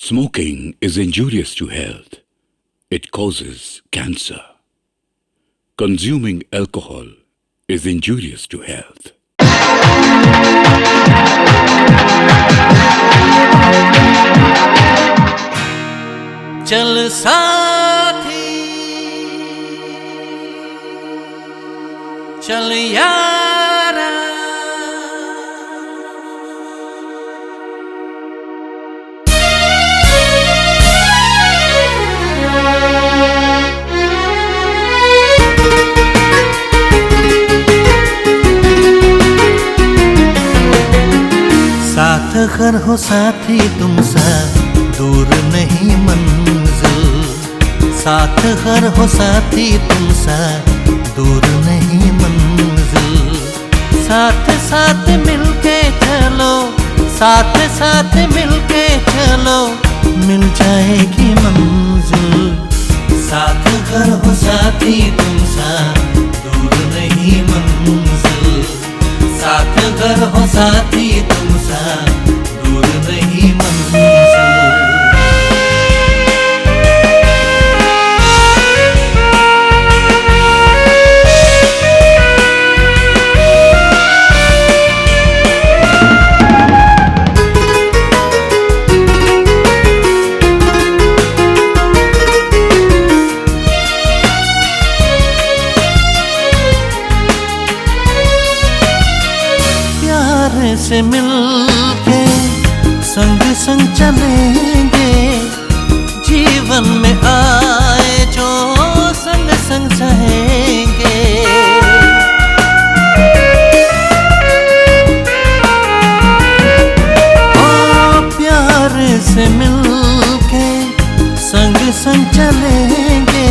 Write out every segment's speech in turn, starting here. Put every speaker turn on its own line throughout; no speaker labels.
Smoking is injurious to health. It causes cancer. Consuming alcohol is injurious to health.
चल साथी चल यारा साथ अगर हो साथी तुम सा दूर नहीं मंजिल, साथ अगर हो साथी तुम सा दूर नहीं मंजिल, साथ साथ मिलके चलो, साथ साथ मिलके चलो, मिल जाएगी मंजिल। साथ अगर हो साथी तुम सा दूर नहीं मंजिल, साथ अगर हो साथी तुम सा दूर नहीं मंजिल। से मिलके संग संग चलेंगे, जीवन में आए जो संग संग सहेंगे। ओ प्यार से मिलके संग संग चलेंगे,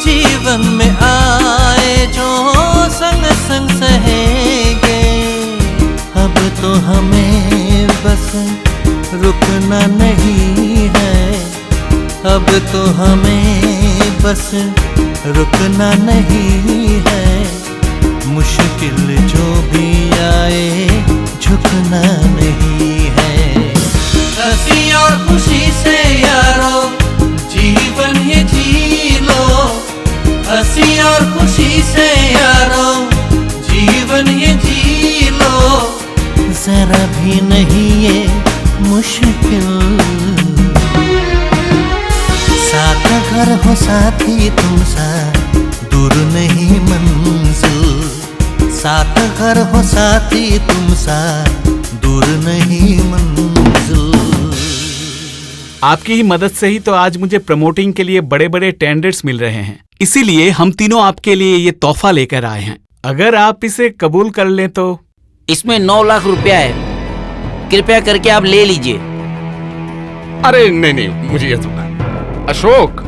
जीवन में आए जो संग संग सहेंगे। अब तो हमें बस रुकना नहीं है, अब तो हमें बस रुकना नहीं है, मुश्किल जो भी आए झुकना नहीं है। हंसी और खुशी से यारो जीवन ये जी लो, हंसी और खुशी से यारो जीवन ये जी लो, जरा भी नहीं ये मुश्किल। साथ अगर हो साथी तुम सा दूर नहीं मंजिल, साथ अगर हो साथी तुम सा दूर नहीं मंजिल।
आपकी ही मदद से ही तो आज मुझे प्रमोटिंग के लिए बड़े बड़े टेंडर्स मिल रहे हैं, इसीलिए हम तीनों आपके लिए ये तोहफा लेकर आए हैं। अगर आप इसे कबूल कर लें तो।
इसमें 9 लाख रुपया है, कृपया करके आप ले लीजिए।
अरे नहीं नहीं, मुझे ये सुनना है। अशोक,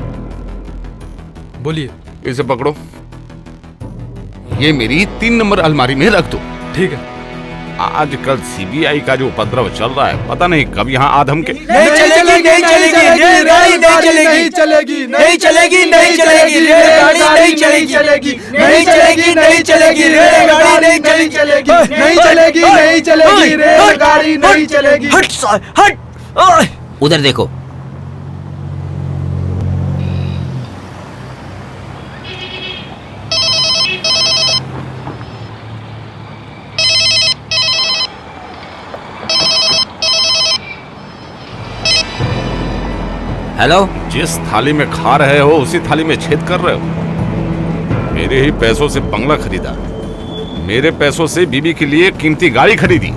बोलिए।
इसे पकड़ो, ये मेरी 3 नंबर अलमारी में रख दो।
ठीक है।
आजकल सीबीआई का जो उपद्रव चल रहा है, पता नहीं कब यहाँ आधम के।
नहीं चलेगी, नहीं चलेगी, रेलगाड़ी नहीं चलेगी, नहीं चलेगी, नहीं चलेगी, रेलगाड़ी नहीं चलेगी, नहीं चलेगी, नहीं चलेगी, रेलगाड़ी नहीं चलेगी, नहीं चलेगी, नहीं चलेगी, रेलगाड़ी नहीं चलेगी। हट हट,
उधर देखो। हेलो।
जिस थाली में खा रहे हो उसी थाली में छेद कर रहे हो। मेरे ही पैसों से बंगला खरीदा, मेरे पैसों से बीबी के लिए कीमती गाड़ी खरीदी,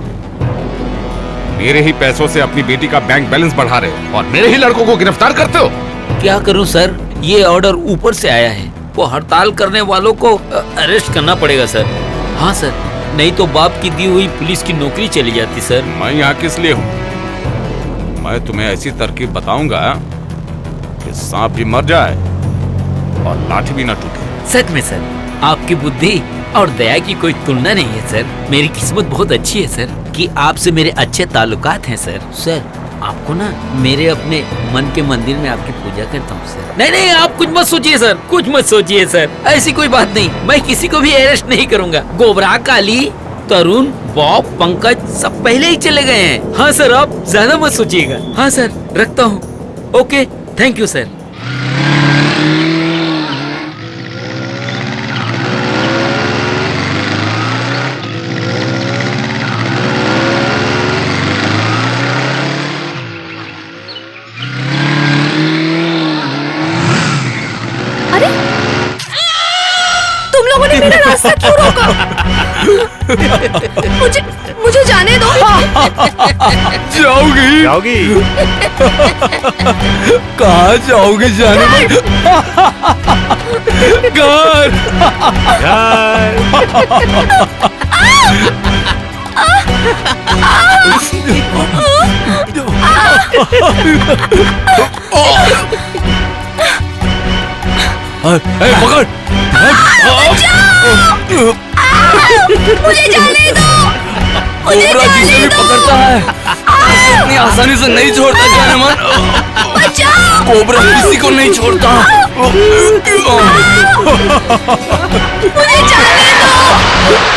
मेरे ही पैसों से अपनी बेटी का बैंक बैलेंस बढ़ा रहे हो और मेरे ही लड़कों को गिरफ्तार करते हो।
क्या करूं सर, ये ऑर्डर ऊपर से आया है, वो हड़ताल करने वालों को अरेस्ट करना पड़ेगा सर। हाँ सर, नहीं तो बाप की दी हुई पुलिस की नौकरी चली जाती सर।
मैं यहाँ किस लिए हूँ? मैं तुम्हें ऐसी तरकीब बताऊंगा कि सांप भी मर जाए और लाठी भी न टूटे।
सच में सर, आपकी बुद्धि और दया की कोई तुलना नहीं है सर। मेरी किस्मत बहुत अच्छी है सर कि आपसे मेरे अच्छे ताल्लुकात हैं सर। सर, आपको ना मेरे अपने मन के मंदिर में आपकी पूजा करता हूँ सर। नहीं नहीं, आप कुछ मत सोचिए सर, कुछ मत सोचिए सर, ऐसी कोई बात नहीं। मैं किसी को भी अरेस्ट नहीं करूँगा। गोबरा काली तरुण, बॉब, पंकज सब पहले ही चले गए हैं। हाँ सर, आप ज्यादा मत सोचिएगा। हाँ सर, रखता हूँ। Okay, thank you sir.
अरे तुम लोगों ने मेरा रास्ता क्यों रोका? मुझे जाने दो।
जाओगी?
जाओगी?
कहाँ जाओगे जाने में? घर। पकड़।
मुझे जाने दो।
कोबरा जिसे भी पकड़ता है इतनी आसानी से नहीं छोड़ता जाने मन। कोबरा किसी को नहीं छोड़ता।
मुझे जाने दो।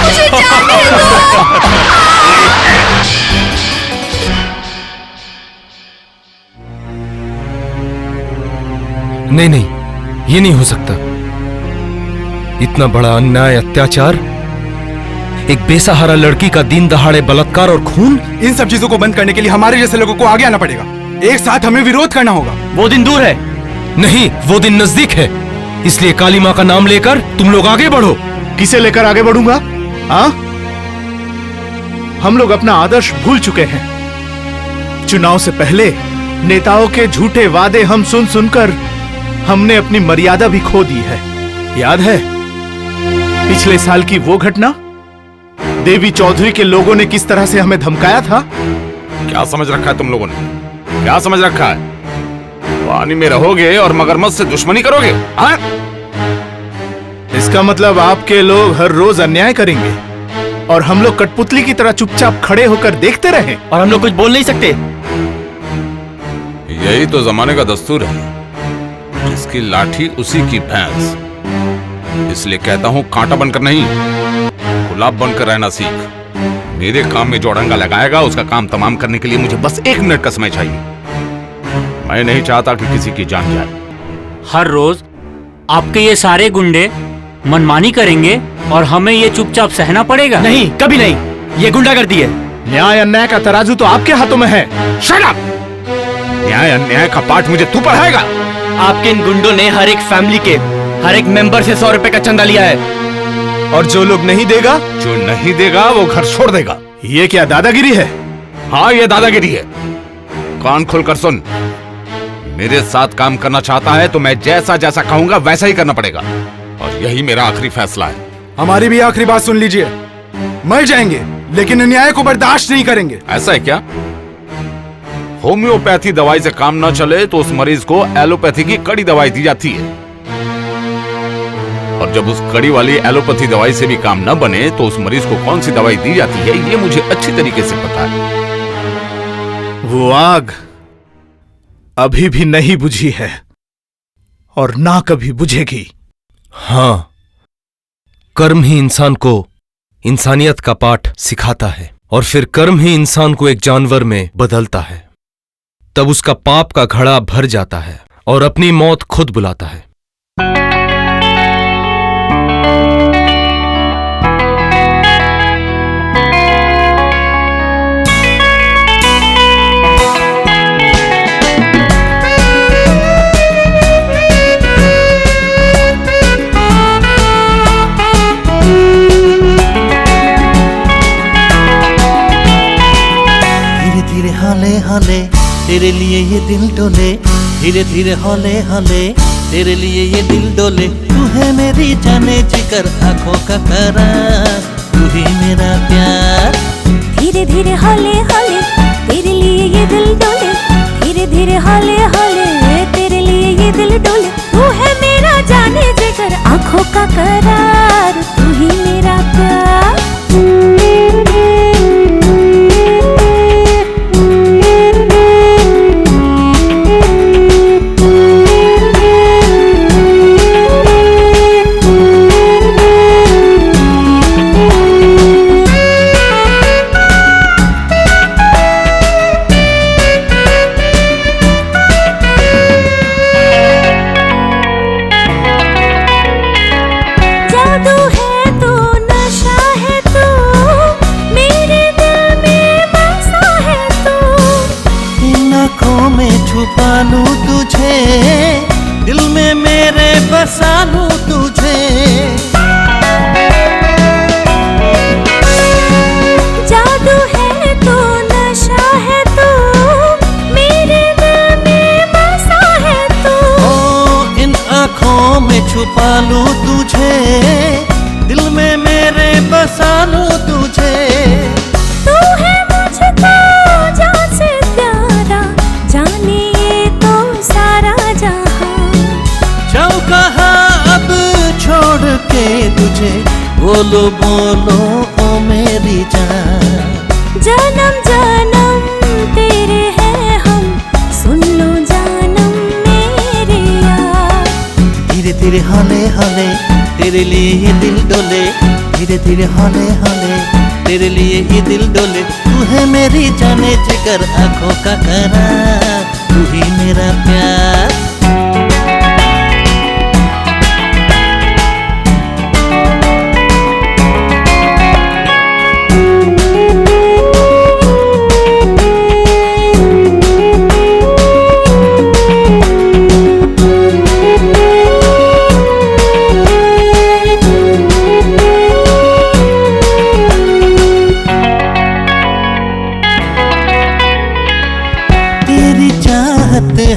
मुझे जाने दो।
नहीं नहीं, ये नहीं हो सकता। इतना बड़ा अन्याय, अत्याचार, एक बेसहारा लड़की का दिन दहाड़े बलात्कार और खून।
इन सब चीजों को बंद करने के लिए हमारे जैसे लोगों को आगे आना पड़ेगा। एक साथ हमें विरोध करना होगा।
वो दिन दूर है। नहीं, वो दिन नजदीक है। इसलिए काली माँ का नाम लेकर तुम लोग आगे बढ़ो।
किसे लेकर आगे बढ़ूंगा? हाँ, हम लोग अपना आदर्श भूल चुके हैं। चुनाव से पहले नेताओं के झूठे वादे हम सुन सुनकर हमने अपनी मर्यादा भी खो दी है। याद है पिछले साल की वो घटना? देवी चौधरी के लोगों ने किस तरह से हमें धमकाया था।
क्या समझ रखा है तुम लोगों ने? क्या समझ रखा है? पानी में रहोगे और मगरमच्छ से दुश्मनी करोगे? हाँ?
इसका मतलब आपके लोग हर रोज अन्याय करेंगे और हम लोग कठपुतली की तरह चुपचाप खड़े होकर देखते रहें।
और हम लोग कुछ बोल नहीं सकते।
यही तो जमाने का दस्तूर है, जिसकी लाठी उसी की भैंस। इसलिए कहता हूं, कांटा बनकर नहीं, गुलाब बनकर रहना सीख। मेरे काम में जो अड़ंगा लगाएगा उसका काम तमाम करने के लिए मुझे बस 1 मिनट का समय चाहिए। मैं नहीं चाहता कि किसी की जान जाए।
हर रोज आपके ये सारे गुंडे मनमानी करेंगे और हमें ये चुपचाप सहना पड़ेगा।
नहीं, कभी नहीं। ये गुंडागर्दी है।
न्याय अन्याय का तराजू तो आपके हाथों में है।
Shut up! न्याय अन्याय का पाठ मुझे तू पढ़ाएगा?
आपके इन गुंडों ने हर एक फैमिली के हर एक मेंबर से 100 रुपए का चंदा लिया है।
और जो लोग नहीं देगा,
जो नहीं देगा वो घर छोड़ देगा।
ये क्या दादागिरी है?
हाँ, ये दादागिरी है। कान खोलकर सुन, मेरे साथ काम करना चाहता है तो मैं जैसा जैसा कहूंगा वैसा ही करना पड़ेगा, और यही मेरा आखिरी फैसला है।
हमारी भी आखिरी बात सुन लीजिए। मर जाएंगे लेकिन अन्याय को बर्दाश्त नहीं करेंगे।
ऐसा है क्या? होम्योपैथी दवाई से काम न चले तो उस मरीज को एलोपैथी की कड़ी दवाई दी जाती है, और जब उस कड़ी वाली एलोपैथी दवाई से भी काम न बने तो उस मरीज को कौन सी दवाई दी जाती है ये मुझे अच्छी तरीके से पता है।
वो आग अभी भी नहीं बुझी है और ना कभी बुझेगी।
हाँ, कर्म ही इंसान को इंसानियत का पाठ सिखाता है, और फिर कर्म ही इंसान को एक जानवर में बदलता है। तब उसका पाप का घड़ा भर जाता है और अपनी मौत खुद बुलाता है।
हौले हौले तेरे लिए ये दिल डोले, धीरे धीरे हौले हौले तेरे लिए ये दिल डोले। तू है मेरी जाने जिगर, आंखों का करार, तू ही मेरा प्यार।
धीरे धीरे हौले हौले तेरे लिए ये दिल डोले, धीरे धीरे हौले हौले तेरे लिए ये दिल डोले। तू है मेरा जाने जिगर, आंखों का करार, तू ही मेरा प्यार।
छुपा लूं तुझे, दिल में मेरे बसा लूं तुझे।
जादू है तो नशा है तो, मेरे दिल में बसा है तो।
ओ इन आँखों में छुपा लूं तुझे, दिल में मेरे बसा लूं तुझे।
तू है मुझको जान से प्यारा, जाने ये तो सारा जहां।
जाऊं कहाँ अब छोड़ के तुझे, बोलो बोलो ओ मेरी जान।
जन्म जन्म तेरे हैं हम, सुन लो जानम मेरे यार।
धीरे धीरे हौले हौले तेरे लिए ये दिल डोले, धीरे धीरे हौले हौले तेरे लिए ये दिल डोले। तू है मेरी जाने जिगर, आंखों का करार, तू ही मेरा प्यार।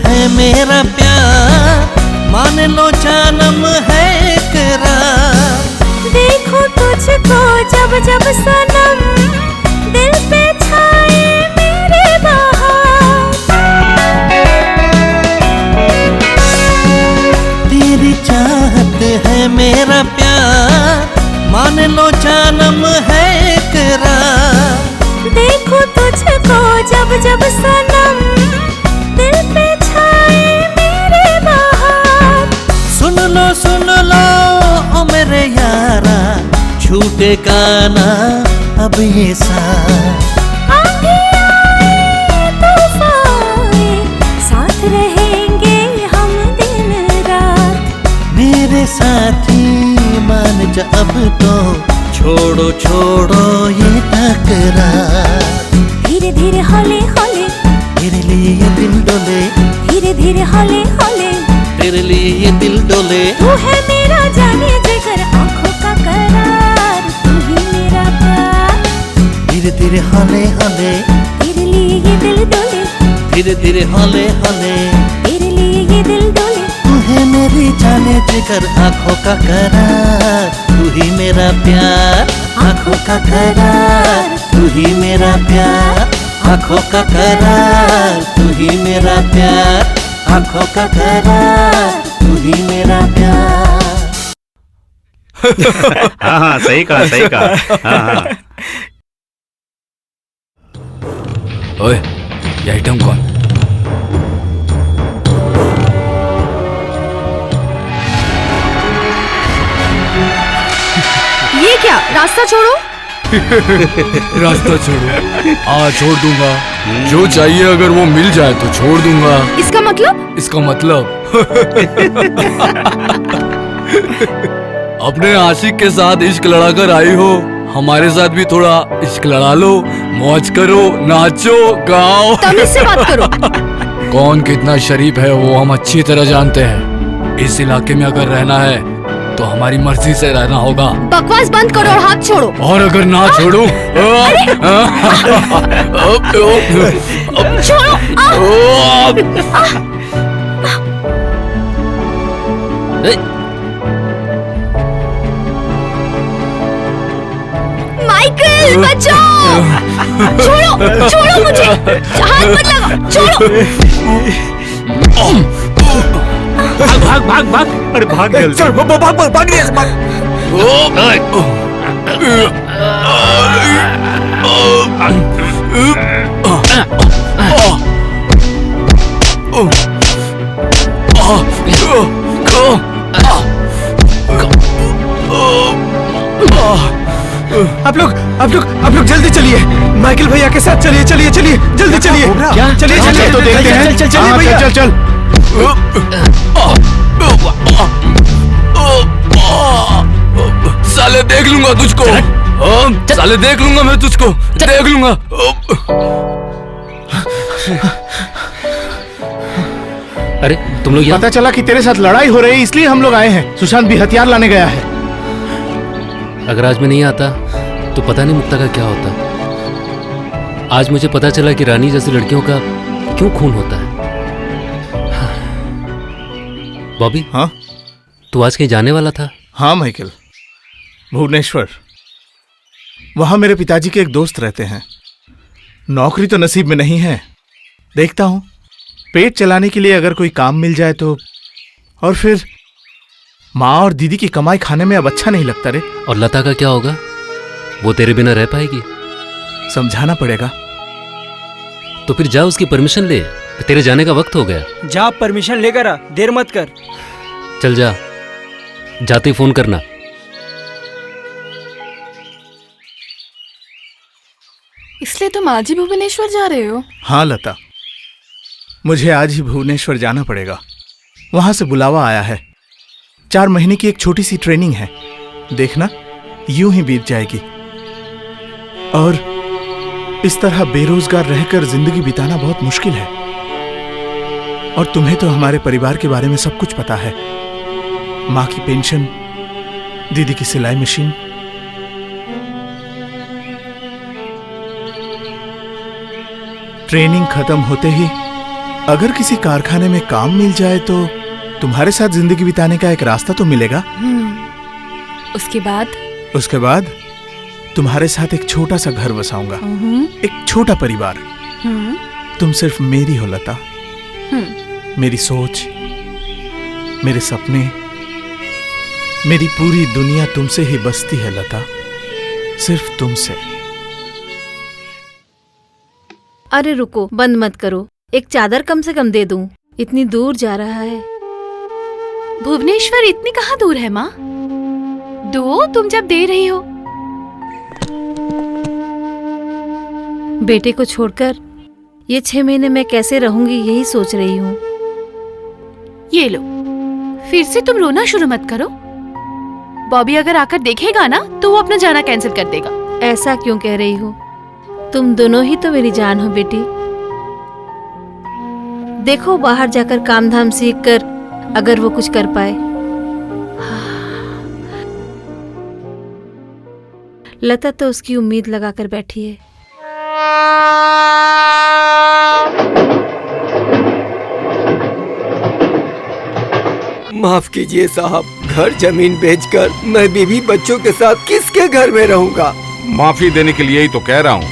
है मेरा प्यार, मान लो जानम है करार।
देखो तुझको जब जब सनम, दिल पे छाए मेरे बहार।
तेरी चाहत है मेरा प्यार, मान लो जानम है करार।
देखो तुझको जब जब सनम, दिल पे छाए मेरे बहार।
सुन लो ओ मेरे यारा, छूटे का ना अब ये साथ।
आंधी आए तूफान आए, साथ रहेंगे हम दिन रात।
मेरे साथी मान जा अब तो, छोड़ो छोड़ो ये तकरार।
धीरे धीरे हौले हौले
तेरे लिए ये दिल डोले,
धीरे धीरे हौले हौले
तेरे लिए ये दिल डोले।
तू है मेरा जाने जिगर, आंखों का करार, तू ही मेरा प्यार।
धीरे धीरे हौले हौले
तेरे लिए ये दिल डोले,
धीरे धीरे हौले हौले
तेरे लिए ये दिल डोले।
तू है मेरी जाने जिगर, आंखों का करार, तू ही मेरा प्यार। आंखों का करार, तू ही मेरा प्यार। आंखों का करार, तू ही मेरा प्यार। आंखों का करार, तू ही मेरा प्यार।
हाँ हाँ सही कहा सही कहा। हाँ हाँ।
ओए ये आइटम कौन?
ये क्या, रास्ता छोड़ो।
रास्ता छोड़ो? छोड़ दूंगा। जो चाहिए अगर वो मिल जाए तो छोड़ दूंगा।
इसका मतलब?
इसका मतलब अपने आशिक के साथ इश्क लड़ाकर आई हो, हमारे साथ भी थोड़ा इश्क लड़ा लो, मौज करो, नाचो, गाओ।
तमीज से बात करो।
कौन कितना शरीफ है वो हम अच्छी तरह जानते हैं। इस इलाके में अगर रहना है तो हमारी मर्जी से रहना होगा।
बकवास बंद करो और हाथ छोड़ो।
और अगर ना छोड़ो
छोड़ो। माइकल बचाओ। छोड़ो छोड़ो मुझे, हाथ मत लगाओ, छोड़ो।
भाग भाग भाग भाग।
अरे भाग जल्दी।
चल भाग भाग भाग भाग नहीं भाग। आप लोग जल्दी चलिए, माइकल भैया के साथ चलिए चलिए चलिए जल्दी चलिए। चलिए चलिए
तो देखते हैं।
चल चलिए भैया।
चल चल
साले देख लूंगा तुझको। साले देख लूंगा मैं तुझको, देख लूंगा।
अरे तुम लोग
पता चला कि तेरे साथ लड़ाई हो रही, इसलिए हम लोग आए हैं। सुशांत भी हथियार लाने गया है।
अगर आज मैं नहीं आता तो पता नहीं मुक्ता का क्या होता। आज मुझे पता चला कि रानी जैसी लड़कियों का क्यों खून होता है। बॉबी,
हाँ
तू आज कहीं जाने वाला था?
हाँ माइकल, भुवनेश्वर। वहां मेरे पिताजी के एक दोस्त रहते हैं। नौकरी तो नसीब में नहीं है, देखता हूं पेट चलाने के लिए अगर कोई काम मिल जाए तो। और फिर माँ और दीदी की कमाई खाने में अब अच्छा नहीं लगता रे।
और लता का क्या होगा? वो तेरे बिना रह पाएगी?
समझाना पड़ेगा।
तो फिर जा, उसकी परमिशन ले। तेरे जाने का वक्त हो गया।
जा परमिशन लेकर आ, देर मत कर।
चल जा, जाते ही फोन करना।
इसलिए तुम आज ही भुवनेश्वर जा रहे हो?
हाँ लता, मुझे आज ही भुवनेश्वर जाना पड़ेगा। वहां से बुलावा आया है। 4 महीने की एक छोटी सी ट्रेनिंग है, देखना यूं ही बीत जाएगी। और इस तरह बेरोजगार रहकर जिंदगी बिताना बहुत मुश्किल है। और तुम्हें तो हमारे परिवार के बारे में सब कुछ पता है। माँ की पेंशन, दीदी की सिलाई मशीन। ट्रेनिंग खत्म होते ही अगर किसी कारखाने में काम मिल जाए तो तुम्हारे साथ जिंदगी बिताने का एक रास्ता तो मिलेगा। उसके बाद तुम्हारे साथ एक छोटा सा घर बसाऊंगा, एक छोटा परिवार। तुम सिर्फ मेरी हो लता। मेरी सोच, मेरे सपने, मेरी पूरी दुनिया तुमसे ही बसती है लता, सिर्फ तुमसे।
अरे रुको, बंद मत करो। एक चादर कम से कम दे दूं। इतनी दूर जा रहा है।
भुवनेश्वर इतनी कहाँ दूर है माँ? दो, तुम जब दे रही हो।
बेटे को छोड़कर ये 6 महीने मैं कैसे रहूंगी, यही सोच रही हूँ।
ये लो, फिर से तुम रोना शुरू मत करो। बॉबी अगर आकर देखेगा ना तो वो अपना जाना कैंसिल कर देगा।
ऐसा क्यों कह रही हो? तुम दोनों ही तो मेरी जान हो बेटी। देखो बाहर जाकर काम धाम सीख कर अगर वो कुछ कर पाए। लता तो उसकी उम्मीद लगाकर बैठी है।
माफ कीजिए साहब, घर जमीन बेचकर मैं बीवी बच्चों के साथ किसके घर में रहूंगा?
माफी देने के लिए ही तो कह रहा हूँ।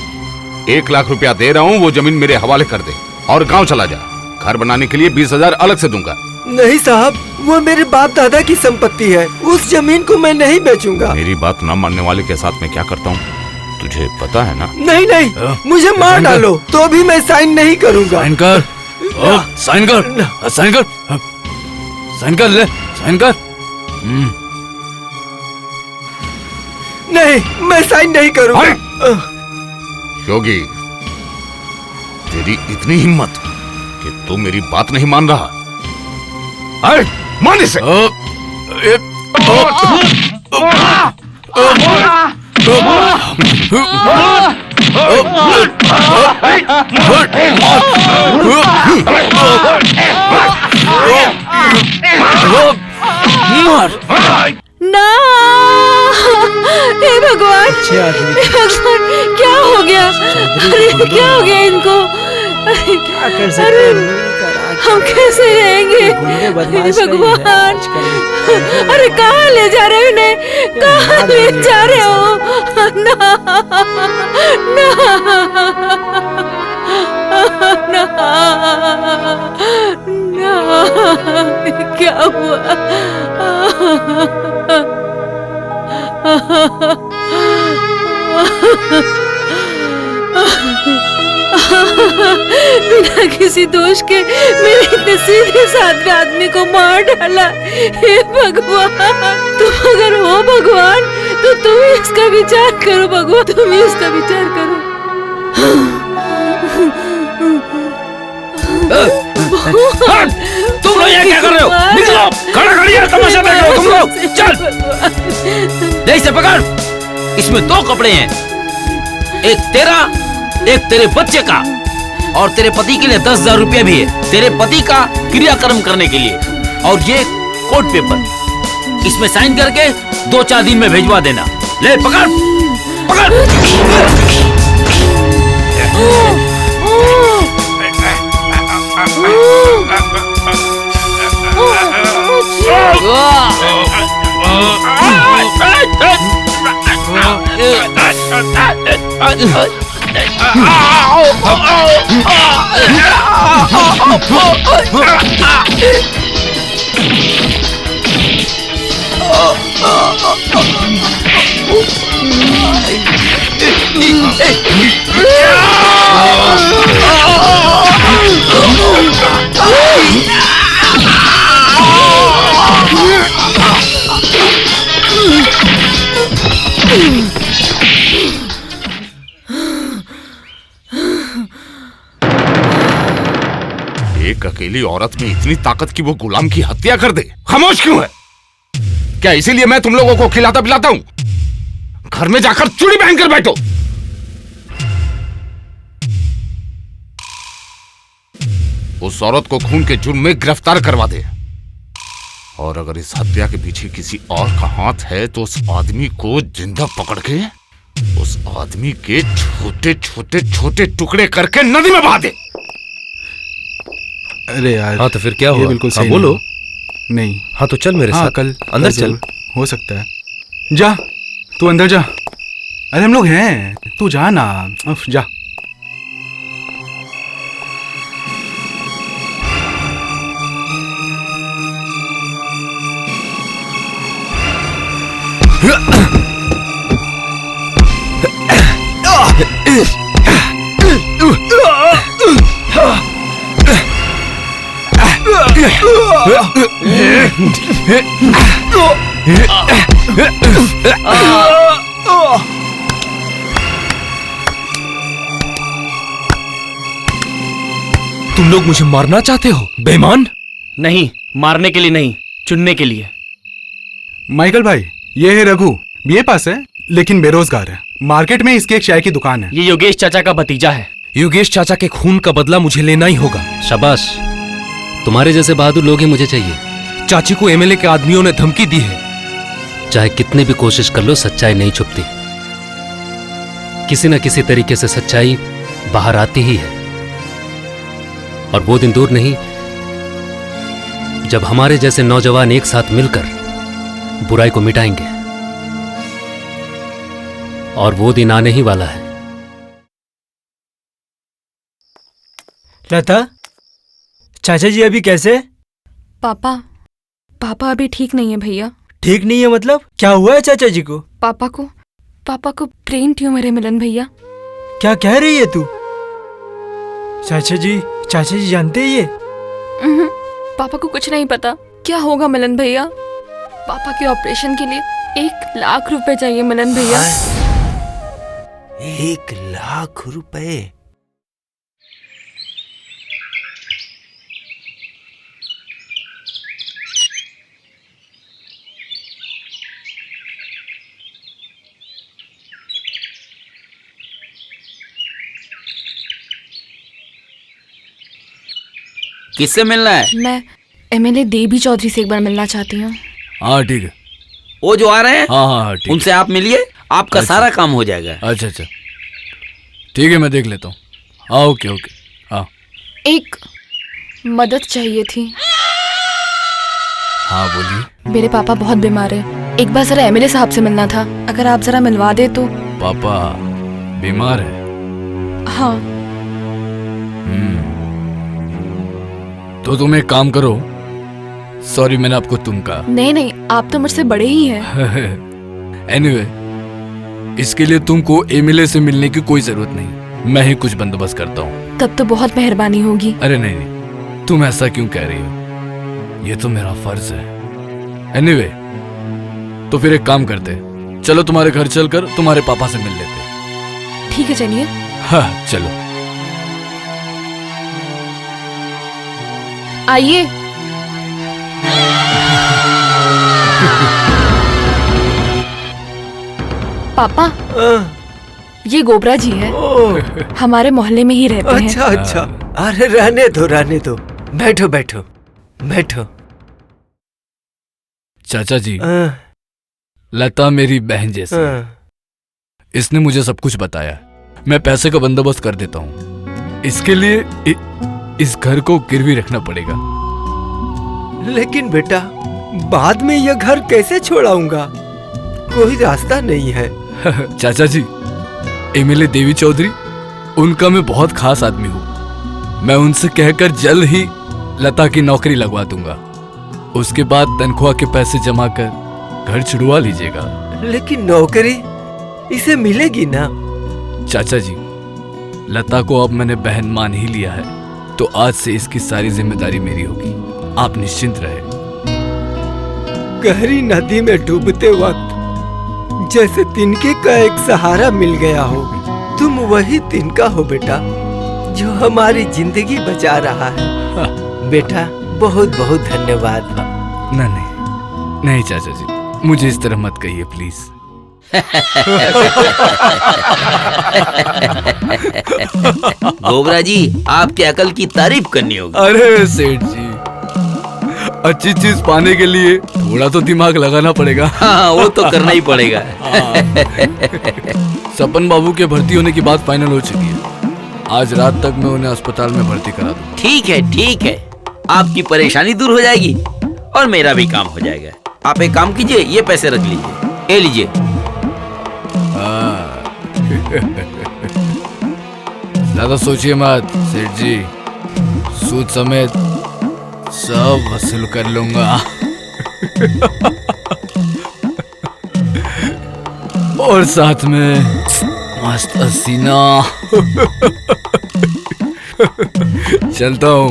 1 लाख रुपया दे रहा हूँ, वो जमीन मेरे हवाले कर दे और गांव चला जा। घर बनाने के लिए 20,000 अलग से दूंगा।
नहीं साहब, वो मेरे बाप दादा की संपत्ति है। उस जमीन को मैं नहीं बेचूंगा।
मेरी बात न मानने वाले के साथ मैं क्या करता हूँ तुझे पता है ना?
नहीं नहीं, मुझे मार डालो तो भी मैं साइन नहीं करूंगा।
साइन कर, साइन कर, साइन कर, साइन कर ले, साइन कर।
नहीं, मैं साइन नहीं करूंगा।
योगी, तेरी इतनी हिम्मत कि तू मेरी बात नहीं मान रहा? अरे मान इसे।
ना, हे भगवान, हे भगवान, क्या हो गया? अरे क्या हो गया इनको?
क्या कर सकते हैं?
हम कैसे रहेंगे? हे भगवान, अरे कहाँ ले जा रहे हो इन्हें? कहाँ ले जा रहे हो? ना, ना, ना, क्या हुआ? बिना किसी दोष के मेरे इतने सीधे साधे आदमी को मार डाला। हे भगवान, तुम अगर हो भगवान तो तुम ही इसका विचार करो। भगवान, तुम ही इसका विचार करो।
तुम लोग यहाँ क्या कर रहे हो? निकलो, खड़ा खड़ी है, तमाशा देख रहे हो तुम लोग। चल, ले इसे पकड़। इसमें 2 कपड़े हैं, एक तेरा, एक तेरे बच्चे का। और तेरे पति के लिए 10,000 रुपया भी है, तेरे पति का क्रियाक्रम करने के लिए। और ये कोर्ट पेपर, इसमें साइन करके 2-4 दिन में भेजवा देना। ले पकड़ पकड़।
एक अकेली औरत में इतनी ताकत कि वो गुलाम की हत्या कर दे। खामोश क्यों है? क्या इसीलिए मैं तुम लोगों को खिलाता पिलाता हूं? घर में जाकर चूड़ी पहनकर बैठो। उस औरत को खून के जुर्म में गिरफ्तार करवा दे। और अगर इस हत्या के पीछे किसी और का हाथ है तो उस आदमी को जिंदा पकड़ के उस आदमी के छोटे छोटे छोटे टुकड़े करके नदी में बहा दे।
अरे यार,
हाँ तो फिर क्या हुआ?
बिल्कुल
हाँ,
सही
बोलो।
नहीं,
हाँ तो चल मेरे साथ।
कल
अंदर चल।
हो सकता है। जा, तू अंदर जा। अरे हम लोग हैं, तू जा ना। जा।
तुम लोग मुझे मारना चाहते हो बेईमान?
नहीं, मारने के लिए नहीं, चुनने के लिए।
माइकल भाई, ये है रघु, बीए पास है लेकिन बेरोजगार है। मार्केट में इसकी एक चाय की दुकान है।
ये योगेश चाचा का भतीजा है।
योगेश चाचा के खून का बदला मुझे लेना ही होगा।
शाबाश, तुम्हारे जैसे बहादुर लोग ही मुझे चाहिए।
चाची को एमएलए के आदमियों ने धमकी दी है।
चाहे कितने भी कोशिश कर लो, सच्चाई नहीं छुपती। किसी न किसी तरीके से सच्चाई बाहर आती ही है। और वो दिन दूर नहीं जब हमारे जैसे नौजवान एक साथ मिलकर बुराई को मिटाएंगे। और वो दिन आने ही वाला है।
लता, चाचा जी अभी कैसे?
पापा अभी ठीक नहीं है भैया।
ठीक नहीं है मतलब? क्या हुआ है चाचा जी को?
पापा को ब्रेन ट्यूमर है मिलन भैया।
क्या कह रही है तू? चाचा जी जानते हैं ये?
पापा को कुछ नहीं पता। क्या होगा मिलन भैया? पापा के ऑपरेशन के लिए 1 लाख रुपए चाहिए मिलन भैया।
1 लाख रुपए?
किससे मिलना है?
मैं एमएलए देवी चौधरी से एक बार मिलना चाहती हूँ।
हाँ ठीक है।
वो जो आ रहे हैं,
हाँ ठीक,
उनसे आप मिलिए, आपका सारा काम हो जाएगा।
अच्छा ठीक है, मैं देख लेता हूँ। हाँ ओके। हाँ,
एक मदद चाहिए थी।
हाँ बोलिए।
मेरे पापा बहुत बीमार है, एक बार जरा एमएलए साहब से मिलना था। अगर आप जरा मिलवा दे तो।
पापा बीमार है?
हाँ।
तो तुम एक काम करो। सॉरी मैंने आपको तुम कहा।
नहीं, आप तो मुझसे बड़े ही हैं।
एनीवे, इसके लिए तुमको एमएलए से मिलने की कोई जरूरत नहीं, मैं ही कुछ बंदोबस्त करता हूँ।
तब तो बहुत मेहरबानी होगी।
अरे नहीं, तुम ऐसा क्यों कह रही हो? ये तो मेरा फर्ज है। एनीवे, तो फिर एक काम करते, चलो तुम्हारे घर चलकर तुम्हारे पापा से मिल लेते।
ठीक है चलिए।
हाँ चलो।
आइए। पापा, ये गोबरा जी है, हमारे मोहल्ले में ही रहते हैं।
अच्छा अच्छा, अरे रहने दो, बैठो बैठो बैठो।
चाचा जी, लता मेरी बहन जैसी है। इसने मुझे सब कुछ बताया। मैं पैसे का बंदोबस्त कर देता हूँ। इसके लिए इस घर को गिरवी रखना पड़ेगा।
लेकिन बेटा, बाद में यह घर कैसे छोड़ाऊंगा? कोई रास्ता नहीं है।
चाचा जी, एमएलए देवी चौधरी, उनका मैं बहुत खास आदमी हूँ। मैं उनसे कहकर जल्द ही लता की नौकरी लगवा दूंगा। उसके बाद तनख्वाह के पैसे जमा कर घर छुड़वा लीजिएगा।
लेकिन नौकरी इसे मिलेगी ना?
चाचा जी, लता को अब मैंने बहन मान ही लिया है, तो आज से इसकी सारी जिम्मेदारी मेरी होगी। आप निश्चिंत रहे।
गहरी नदी में डूबते वक्त जैसे तिनके का एक सहारा मिल गया हो, तुम वही तिनका हो बेटा, जो हमारी जिंदगी बचा रहा है। बेटा, बहुत बहुत धन्यवाद।
नहीं चाचा जी, मुझे इस तरह मत कहिए प्लीज।
गोबरा जी, आपके अकल की तारीफ करनी होगी।
अरे सेठ जी, अच्छी चीज पाने के लिए थोड़ा तो दिमाग लगाना पड़ेगा।
हाँ, वो तो करना ही पड़ेगा।
सपन बाबू के भर्ती होने की बात फाइनल हो चुकी है। आज रात तक मैं उन्हें अस्पताल में भर्ती करा दूँ।
ठीक है, आपकी परेशानी दूर हो जाएगी और मेरा भी काम हो जाएगा। आप एक काम कीजिए, ये पैसे रख लीजिए, ये लीजिए।
ज्यादा सोचिए मत सेठ जी, सूद समेत सब वसूल कर लूंगा। और साथ में मस्त हसीना। चलता हूँ।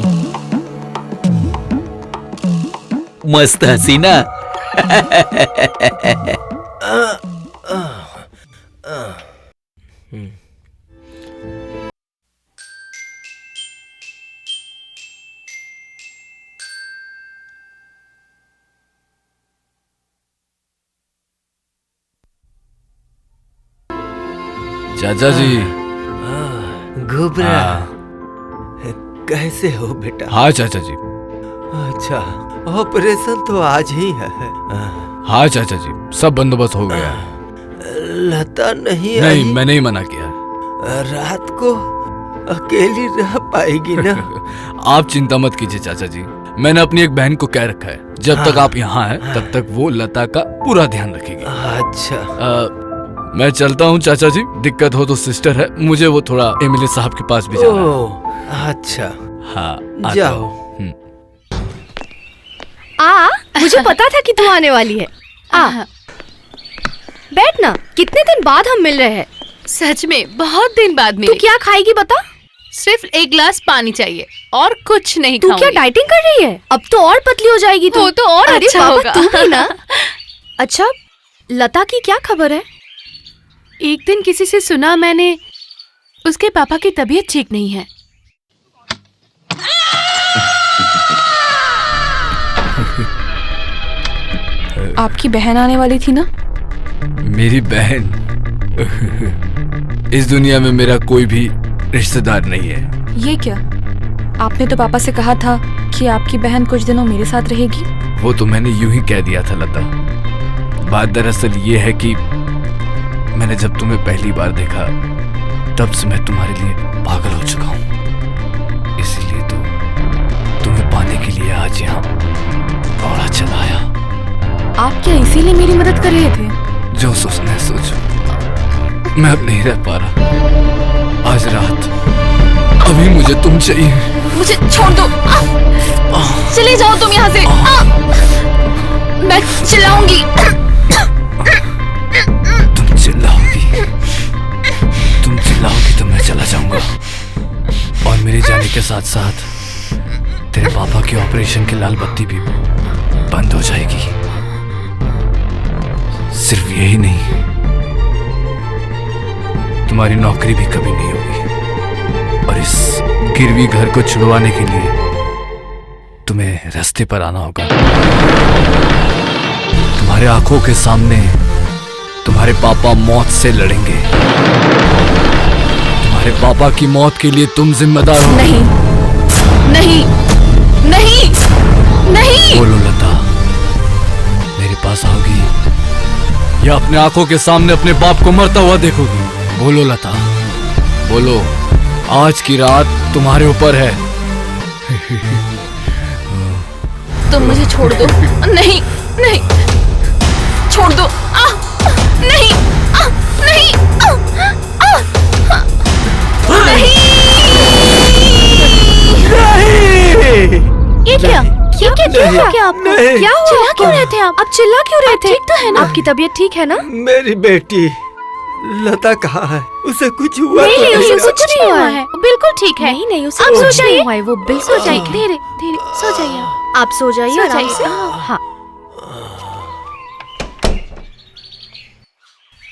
मस्त हसीना।
चाचा जी।
गोबरा, कैसे हो बेटा?
हाँ चाचा जी।
अच्छा, ऑपरेशन तो आज ही है।
हाँ चाचा जी, सब बंदोबस्त हो गया।
लता नहीं
नहीं, मैंने ही मना किया।
रात को अकेली रह पाएगी ना?
आप चिंता मत कीजिए चाचा जी, मैंने अपनी एक बहन को कह रखा है, जब तक आप यहाँ हैं तब तक वो लता का पूरा ध्यान रखेगी।
अच्छा,
मैं चलता हूँ चाचा जी। दिक्कत हो तो सिस्टर है, मुझे वो थोड़ा एमएलए साहब के पास भी जाना है।
अच्छा,
हाँ
जाओ।
मुझे पता था कि तू आने वाली है। बैठ ना, कितने दिन बाद हम मिल रहे हैं।
सच में बहुत दिन बाद
तू क्या खाएगी बता?
सिर्फ एक गिलास पानी चाहिए और कुछ नहीं
तू क्या डाइटिंग कर रही है? अब तो और पतली हो जाएगी तू।
वो तो और
अरे
अच्छा
बाबा,
होगा।
तू भी ना। अच्छा, लता की क्या खबर है?
एक दिन किसी से सुना मैंने, उसके पापा की तबीयत ठीक नहीं है।
आपकी बहन आने वाली थी ना?
मेरी बहन? इस दुनिया में मेरा कोई भी रिश्तेदार नहीं है।
ये क्या? आपने तो पापा से कहा था कि आपकी बहन कुछ दिनों मेरे साथ रहेगी।
वो तो मैंने यूं ही कह दिया था लता। बात दरअसल ये है कि मैंने जब तुम्हें पहली बार देखा तब से मैं तुम्हारे लिए पागल हो चुका हूँ। इसीलिए तो तुम्हें पाने के लिए आज यहाँ दौड़ा चला आया।
आप क्या इसीलिए मेरी मदद कर रहे थे?
जो सोचना है सोचो, मैं अब नहीं रह पा रहा। आज रात अभी मुझे तुम चाहिए।
मुझे छोड़ दो। चले जाओ तुम यहाँ से। मैं चिल्लाऊंगी।
तुम चिल्लाओगी तो मैं चला जाऊंगा, और मेरे जाने के साथ साथ तेरे पापा के ऑपरेशन की लाल बत्ती भी बंद हो जाएगी। सिर्फ यही नहीं, तुम्हारी नौकरी भी कभी नहीं होगी, और इस गिरवी घर को छुड़वाने के लिए तुम्हें रास्ते पर आना होगा। तुम्हारे आंखों के सामने तुम्हारे पापा मौत से लड़ेंगे। तुम्हारे पापा की मौत के लिए तुम जिम्मेदार हो।
नहीं नहीं नहीं नहीं।
बोलो लता, मेरे पास आओगी या अपने आंखों के सामने अपने बाप को मरता हुआ देखोगी? बोलो लता, बोलो। आज की रात तुम्हारे ऊपर है।
तुम मुझे छोड़ दो। नहीं नहीं, छोड़ दो। नहीं नहीं नहीं।
ये क्या क्या आपको? क्या हुआ? चिल्ला क्यों रहे थे आप? चिल्ला क्यों रहे थे? ठीक तो है ना? आपकी तबीयत ठीक है ना?
मेरी बेटी लता कहाँ है? उसे कुछ हुआ?
नहीं, उसे कुछ नहीं हुआ है,
बिल्कुल ठीक है।
नहीं उसे
आप सो
कुछ नहीं
जाइए।
हुआ है, वो बिल्कुल
सो जाइए,
ठीक है।
धीरे धीरे सो जाइए।
आप सो जाइए
सो
आराम से।
जाइए।
हाँ।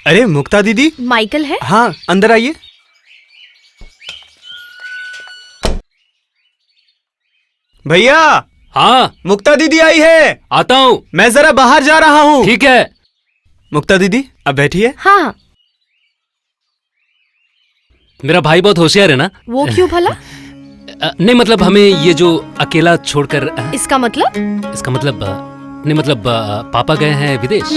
अरे मुक्ता दीदी।
माइकल है?
हाँ अंदर आइए। भैया।
हाँ
मुक्ता दीदी आई है।
आता हूँ।
मैं जरा बाहर जा रहा हूँ।
ठीक है।
मुक्ता दीदी अब बैठिए।
हाँ।
मेरा भाई बहुत होशियार है ना?
वो क्यों भला?
नहीं मतलब हमें ये जो अकेला छोड़कर
इसका मतलब?
नहीं मतलब पापा गए हैं विदेश,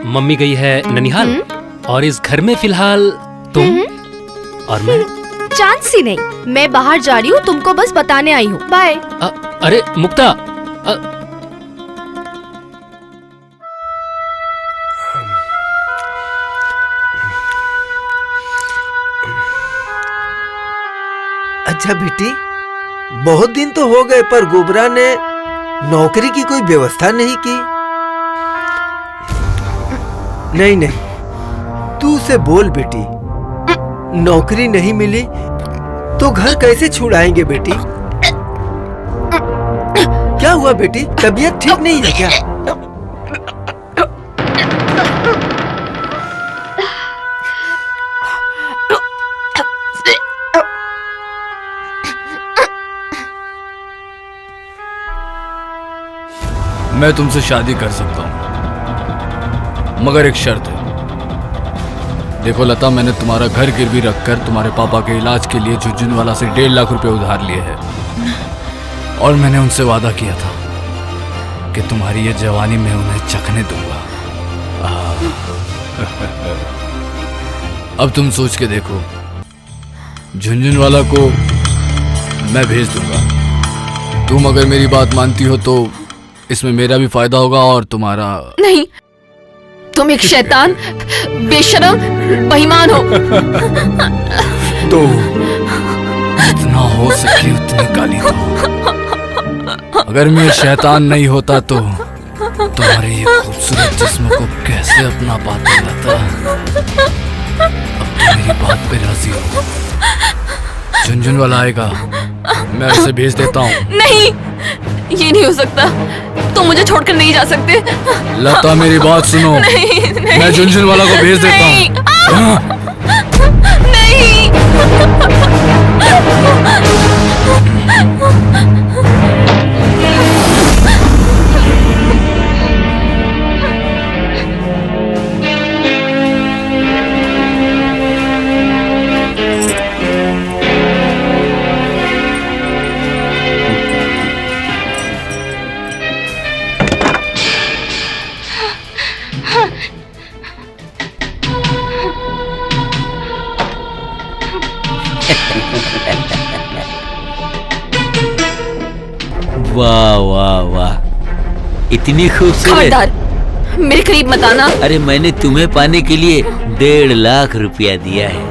मम्मी गई है ननिहाल, और इस घर में फिलहाल तुम और मैं।
चांस ही नहीं, मैं बाहर जा रही हूँ, तुमको बस बताने आई हूँ। बाय।
अरे मुक्ता,
अच्छा बेटी, बहुत दिन तो हो गए पर गोबरा ने नौकरी की कोई व्यवस्था नहीं की। नहीं नहीं, तू उसे बोल बेटी, नौकरी नहीं मिली तो घर कैसे छुड़ाएंगे बेटी? क्या हुआ बेटी, तबीयत ठीक नहीं है क्या?
मैं तुमसे शादी कर सकता हूं, मगर एक शर्त है। देखो लता, मैंने तुम्हारा घर गिरवी रखकर तुम्हारे पापा के इलाज के लिए झुंझुनवाला से 1.5 लाख रुपए उधार लिए हैं, और मैंने उनसे वादा किया था कि तुम्हारी ये जवानी में उन्हें चखने दूंगा। अब तुम सोच के देखो, झुंझुनवाला को मैं भेज दूंगा। तुम अगर मेरी बात मानती हो तो इसमें मेरा भी फायदा होगा और तुम्हारा।
नहीं, तुम एक शैतान, बेशरम, बेईमान हो।
तो जितना हो सके उतनी गाली दो। अगर मैं शैतान नहीं होता तो तुम्हारे ये खूबसूरत जिस्म को कैसे अपना पाता रहता। अब तो मेरी बात पे राजी हो। झुंझुनवाला आएगा, मैं उसे भेज देता हूँ।
नहीं, ये नहीं हो सकता। तुम मुझे छोड़कर नहीं जा सकते।
लता मेरी बात सुनो।
नहीं, नहीं,
मैं झुंझुनवाला को भेज देता हूँ।
नहीं।
वाह वाह वाह, इतनी खूबसूरत।
खबरदार, मेरे करीब मत आना।
अरे मैंने तुम्हें पाने के लिए 1.5 लाख रुपया दिया है।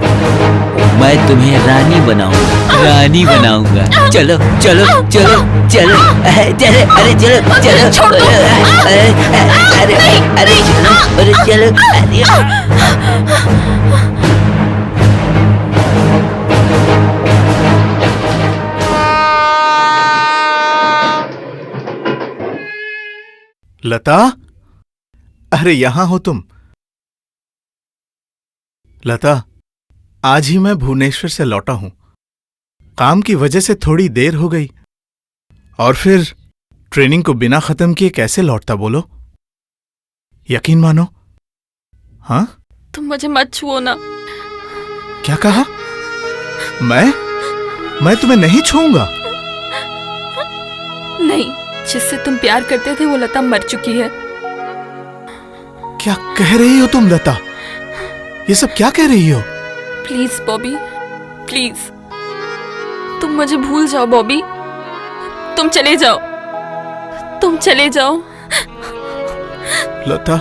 मैं तुम्हें रानी बनाऊंगा, रानी बनाऊंगा। चलो चलो चलो चलो, चलो, अरे चलो चलो,
छोड़ दो।
अरे अरे चलो, अरे चलो,
लता, अरे यहां हो तुम? लता, आज ही मैं भुवनेश्वर से लौटा हूं। काम की वजह से थोड़ी देर हो गई, और फिर ट्रेनिंग को बिना खत्म किए कैसे लौटता बोलो? यकीन मानो। हाँ,
तुम मुझे मत छुओ ना।
क्या कहा? मैं तुम्हें नहीं छूऊंगा।
नहीं, जिससे तुम प्यार करते थे वो लता मर चुकी है।
क्या कह रही हो तुम लता? ये सब क्या कह रही हो?
प्लीज बॉबी, प्लीज तुम मुझे भूल जाओ बॉबी। तुम चले जाओ, तुम चले जाओ।
लता,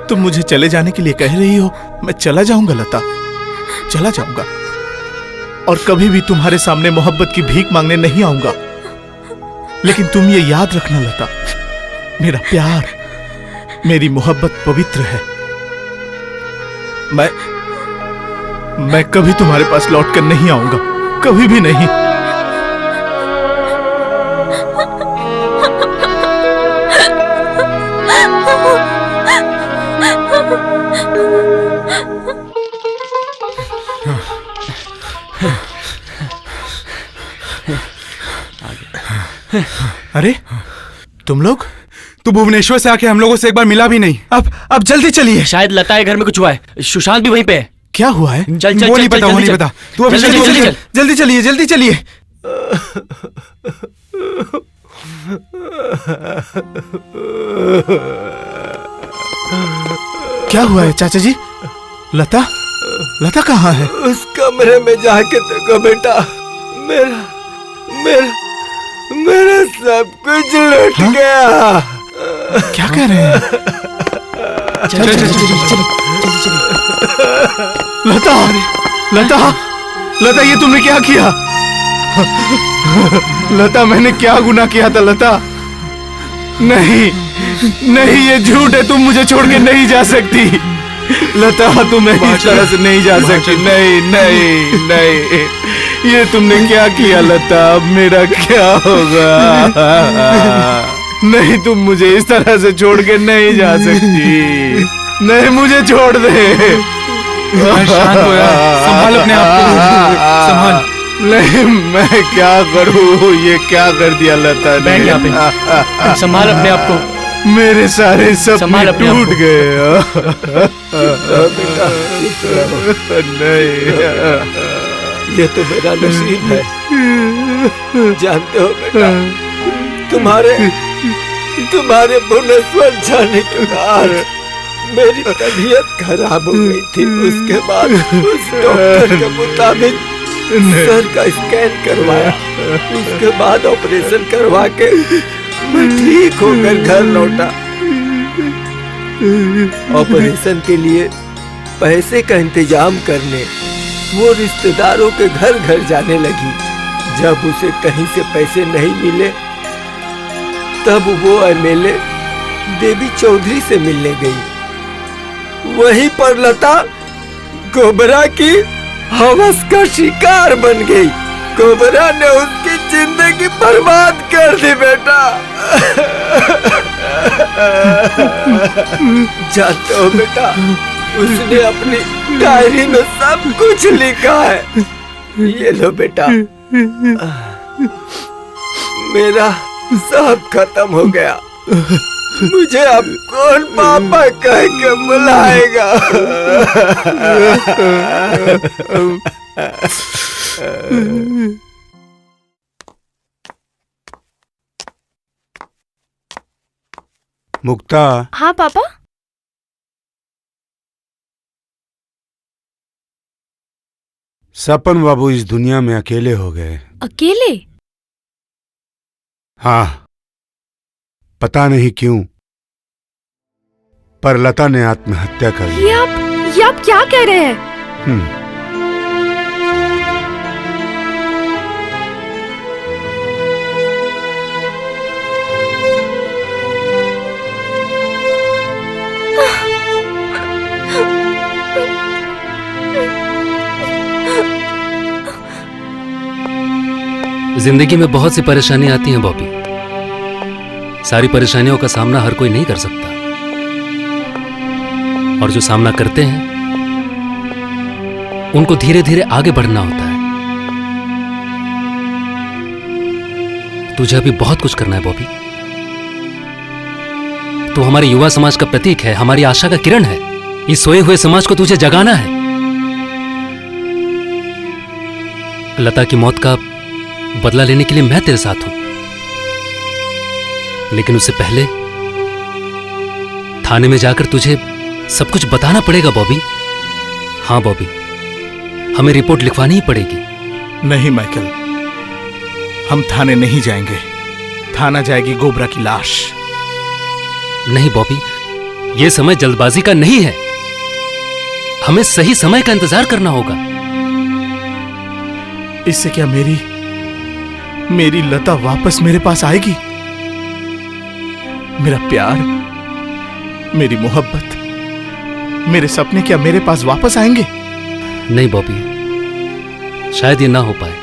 तुम मुझे चले जाने के लिए कह रही हो? मैं चला जाऊंगा लता, चला जाऊंगा, और कभी भी तुम्हारे सामने मोहब्बत की भीख मांगने नहीं आऊंगा। लेकिन तुम ये याद रखना लता, मेरा प्यार, मेरी मोहब्बत पवित्र है। मैं कभी तुम्हारे पास लौटकर नहीं आऊंगा, कभी भी नहीं। अरे तुम लोग?
तू भुवनेश्वर से आके हम लोगों से एक बार मिला भी नहीं। अब जल्दी चलिए।
शायद लता के घर में कुछ हुआ है। सुशांत भी वहीं पे है।
क्या हुआ है?
चल चल,
वो नहीं पता, वो नहीं पता। तू अभी जल्दी चलिए, जल्दी चलिए।
क्या हुआ है चाचा जी? लता कहाँ है?
उस कमरे में जाके देखो बेटा, मेरा सब कुछ लुट गया।
क्या कह रहे हैं?
चल
लता ये तुमने क्या किया? लता मैंने क्या गुनाह किया था लता? नहीं ये झूठ है, तुम मुझे छोड़ के नहीं जा सकती लता, तुम इस तरह से नहीं जा सकती। नहीं ये तुमने क्या किया लता? अब मेरा क्या होगा? नहीं, तुम मुझे इस तरह से छोड़ के नहीं जा सकती। नहीं, मुझे छोड़ दे।
शांत हो यार, संभाल अपने आप को, संभाल।
नहीं, मैं क्या करूं? ये क्या कर दिया लता ने?
संभाल अपने आप को।
मेरे सारे सपने टूट गए।
नहीं, ये तो मेरा नसीब है। जानते हो बेटा, तुम्हारे भुवनेश्वर जाने के बाद मेरी तबीयत खराब हो गई थी। उसके बाद उस डॉक्टर के मुताबिक सर का स्कैन करवाया, उसके बाद ऑपरेशन करवा के मैं ठीक होकर घर लौटा। ऑपरेशन के लिए पैसे का इंतजाम करने वो रिश्तेदारों के घर घर जाने लगी। जब उसे कहीं से पैसे नहीं मिले तब वो एमएलए देवी चौधरी से मिलने गई। वहीं पर लता कोबरा की हवस का शिकार बन गई। कोबरा ने उसकी जिंदगी बर्बाद कर दी बेटा। जानते हो बेटा, उसने अपनी डायरी में सब कुछ लिखा है। ये लो बेटा, मेरा सब खत्म हो गया। मुझे अब कौन पापा कह के बुलाएगा?
मुक्ता।
हाँ पापा।
सपन बाबू इस दुनिया में अकेले हो गए।
अकेले?
हाँ, पता नहीं क्यों, पर लता ने आत्महत्या कर ली।
ये आप क्या कह रहे हैं?
जिंदगी में बहुत सी परेशानियां आती हैं बॉबी। सारी परेशानियों का सामना हर कोई नहीं कर सकता, और जो सामना करते हैं उनको धीरे धीरे आगे बढ़ना होता है। तुझे अभी बहुत कुछ करना है बॉबी। तू हमारे युवा समाज का प्रतीक है, हमारी आशा का किरण है। इस सोए हुए समाज को तुझे जगाना है। लता की मौत का बदला लेने के लिए मैं तेरे साथ हूं, लेकिन उससे पहले थाने में जाकर तुझे सब कुछ बताना पड़ेगा बॉबी। हाँ बॉबी, हमें रिपोर्ट लिखवानी ही पड़ेगी।
नहीं माइकल, हम थाने नहीं जाएंगे। थाना जाएगी गोबरा की लाश।
नहीं बॉबी, यह समय जल्दबाजी का नहीं है। हमें सही समय का इंतजार करना होगा।
इससे क्या मेरी लता वापस मेरे पास आएगी? मेरा प्यार, मेरी मोहब्बत, मेरे सपने क्या मेरे पास वापस आएंगे?
नहीं बॉबी, शायद ये ना हो पाए।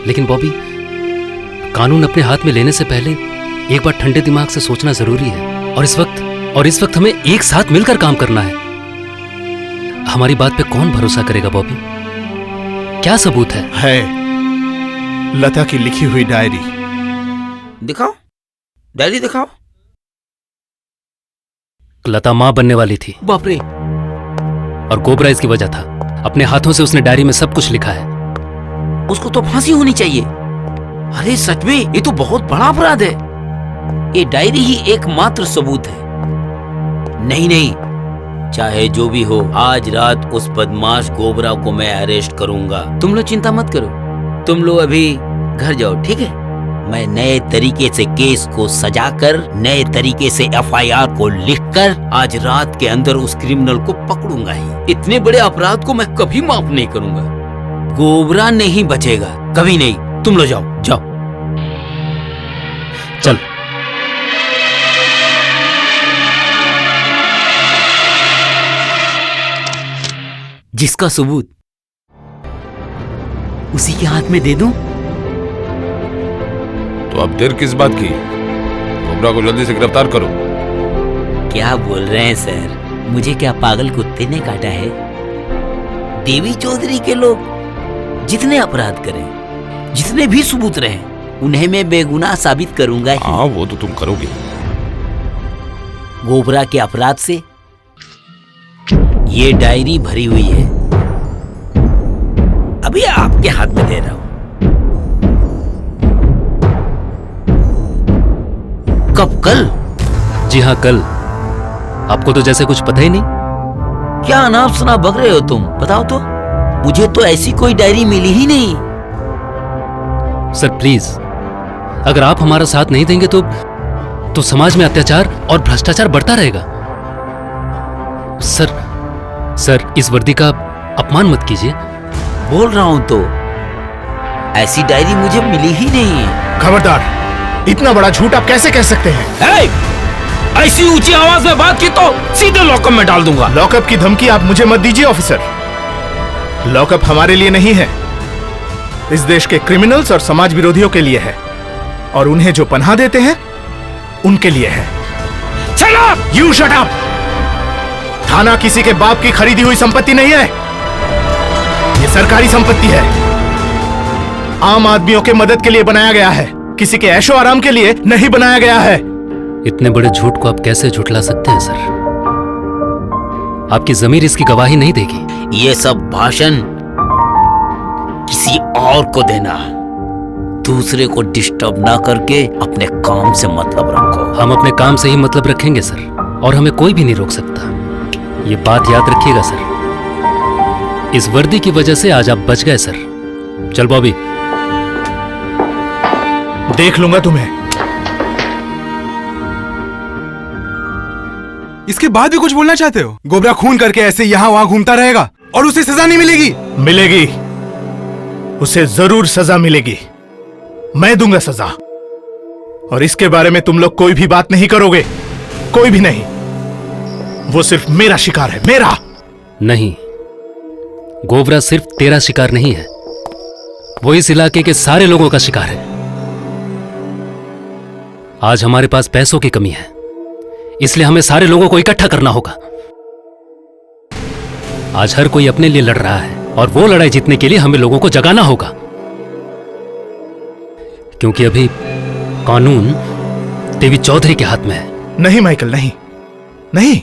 लेकिन बॉबी, कानून अपने हाथ में लेने से पहले एक बार ठंडे दिमाग से सोचना जरूरी है। और इस वक्त हमें एक साथ मिलकर काम करना है। हमारी बात पे कौन भरोसा करेगा बॉबी? क्या सबूत है? लता की लिखी हुई डायरी।
दिखाओ, डायरी दिखाओ।
लता मां बनने वाली थी।
बाप रे।
और गोबरा इसकी वजह था। अपने हाथों से उसने डायरी में सब कुछ लिखा है।
उसको तो फांसी होनी चाहिए। अरे सच में ये तो बहुत बड़ा अपराध है। ये डायरी ही एकमात्र सबूत है। नहीं, चाहे जो भी हो, आज रात उस बदमाश गोबरा को मैं अरेस्ट करूंगा। तुम लोग चिंता मत करो, तुम लोग अभी घर जाओ, ठीक है? मैं नए तरीके से केस को सजाकर, नए तरीके से एफआईआर को लिखकर आज रात के अंदर उस क्रिमिनल को पकड़ूंगा ही। इतने बड़े अपराध को मैं कभी माफ नहीं करूंगा। गोबरा नहीं बचेगा, कभी नहीं। तुम लोग जाओ।
चल।
जिसका सबूत उसी के हाथ में दे दूं।
तो अब देर किस बात की? गोबरा को जल्दी से गिरफ्तार करो।
क्या बोल रहे हैं सर? मुझे क्या पागल कुत्ते ने काटा है? देवी चौधरी के लोग जितने अपराध करें, जितने भी सबूत रहे, उन्हें मैं बेगुनाह साबित करूंगा ही।
हाँ, वो तो तुम करोगे।
गोबरा के अपराध से ये डायरी भरी हुई है, अभी आपके हाथ में दे रहा हूं। कब? कल?
जी हाँ, कल। आपको तो जैसे कुछ पता ही नहीं।
क्या अनाप शनाप बक रहे हो तुम? बताओ तो। मुझे तो ऐसी कोई डायरी मिली ही नहीं।
सर प्लीज, अगर आप हमारा साथ नहीं देंगे तो समाज में अत्याचार और भ्रष्टाचार बढ़ता रहेगा। सर, इस वर्दी का अपमान मत कीजिए।
बोल रहा हूं तो, ऐसी डायरी मुझे मिली ही नहीं।
खबरदार, इतना बड़ा झूठ आप कैसे कह सकते हैं?
ऐसी ऊंची आवाज में बात की तो सीधे लॉकअप में डाल दूंगा।
लॉकअप की धमकी आप मुझे मत दीजिए ऑफिसर। लॉकअप हमारे लिए नहीं है, इस देश के क्रिमिनल्स और समाज विरोधियों के लिए है। और उन्हें जो पनाह देते हैं उनके लिए है।
Shut up!
You shut up! थाना किसी के बाप की खरीदी हुई संपत्ति नहीं है, ये सरकारी संपत्ति है। आम आदमियों के मदद के लिए बनाया गया है, किसी के ऐशो आराम के लिए नहीं बनाया गया है।
इतने बड़े झूठ को आप कैसे झुठला सकते हैं सर? आपकी जमीर इसकी गवाही नहीं देगी।
ये सब भाषण किसी और को देना, दूसरे को डिस्टर्ब ना करके अपने काम से मतलब रखो।
हम अपने काम से ही मतलब रखेंगे सर, और हमें कोई भी नहीं रोक सकता। ये बात याद रखिएगा सर। इस वर्दी की वजह से आज आप बच गए सर। चल बॉबी,
देख लूंगा तुम्हें।
इसके बाद भी कुछ बोलना चाहते हो? गोबरा खून करके ऐसे यहाँ वहां घूमता रहेगा और उसे सजा नहीं मिलेगी?
मिलेगी, उसे जरूर सजा मिलेगी। मैं दूंगा सजा। और इसके बारे में तुम लोग कोई भी बात नहीं करोगे, कोई भी नहीं। वो सिर्फ मेरा शिकार है, मेरा
नहीं। गोबरा सिर्फ तेरा शिकार नहीं है, वो इस इलाके के सारे लोगों का शिकार है। आज हमारे पास पैसों की कमी है, इसलिए हमें सारे लोगों को इकट्ठा करना होगा। आज हर कोई अपने लिए लड़ रहा है, और वो लड़ाई जीतने के लिए हमें लोगों को जगाना होगा। क्योंकि अभी कानून देवी चौधरी के हाथ में है।
नहीं माइकल, नहीं।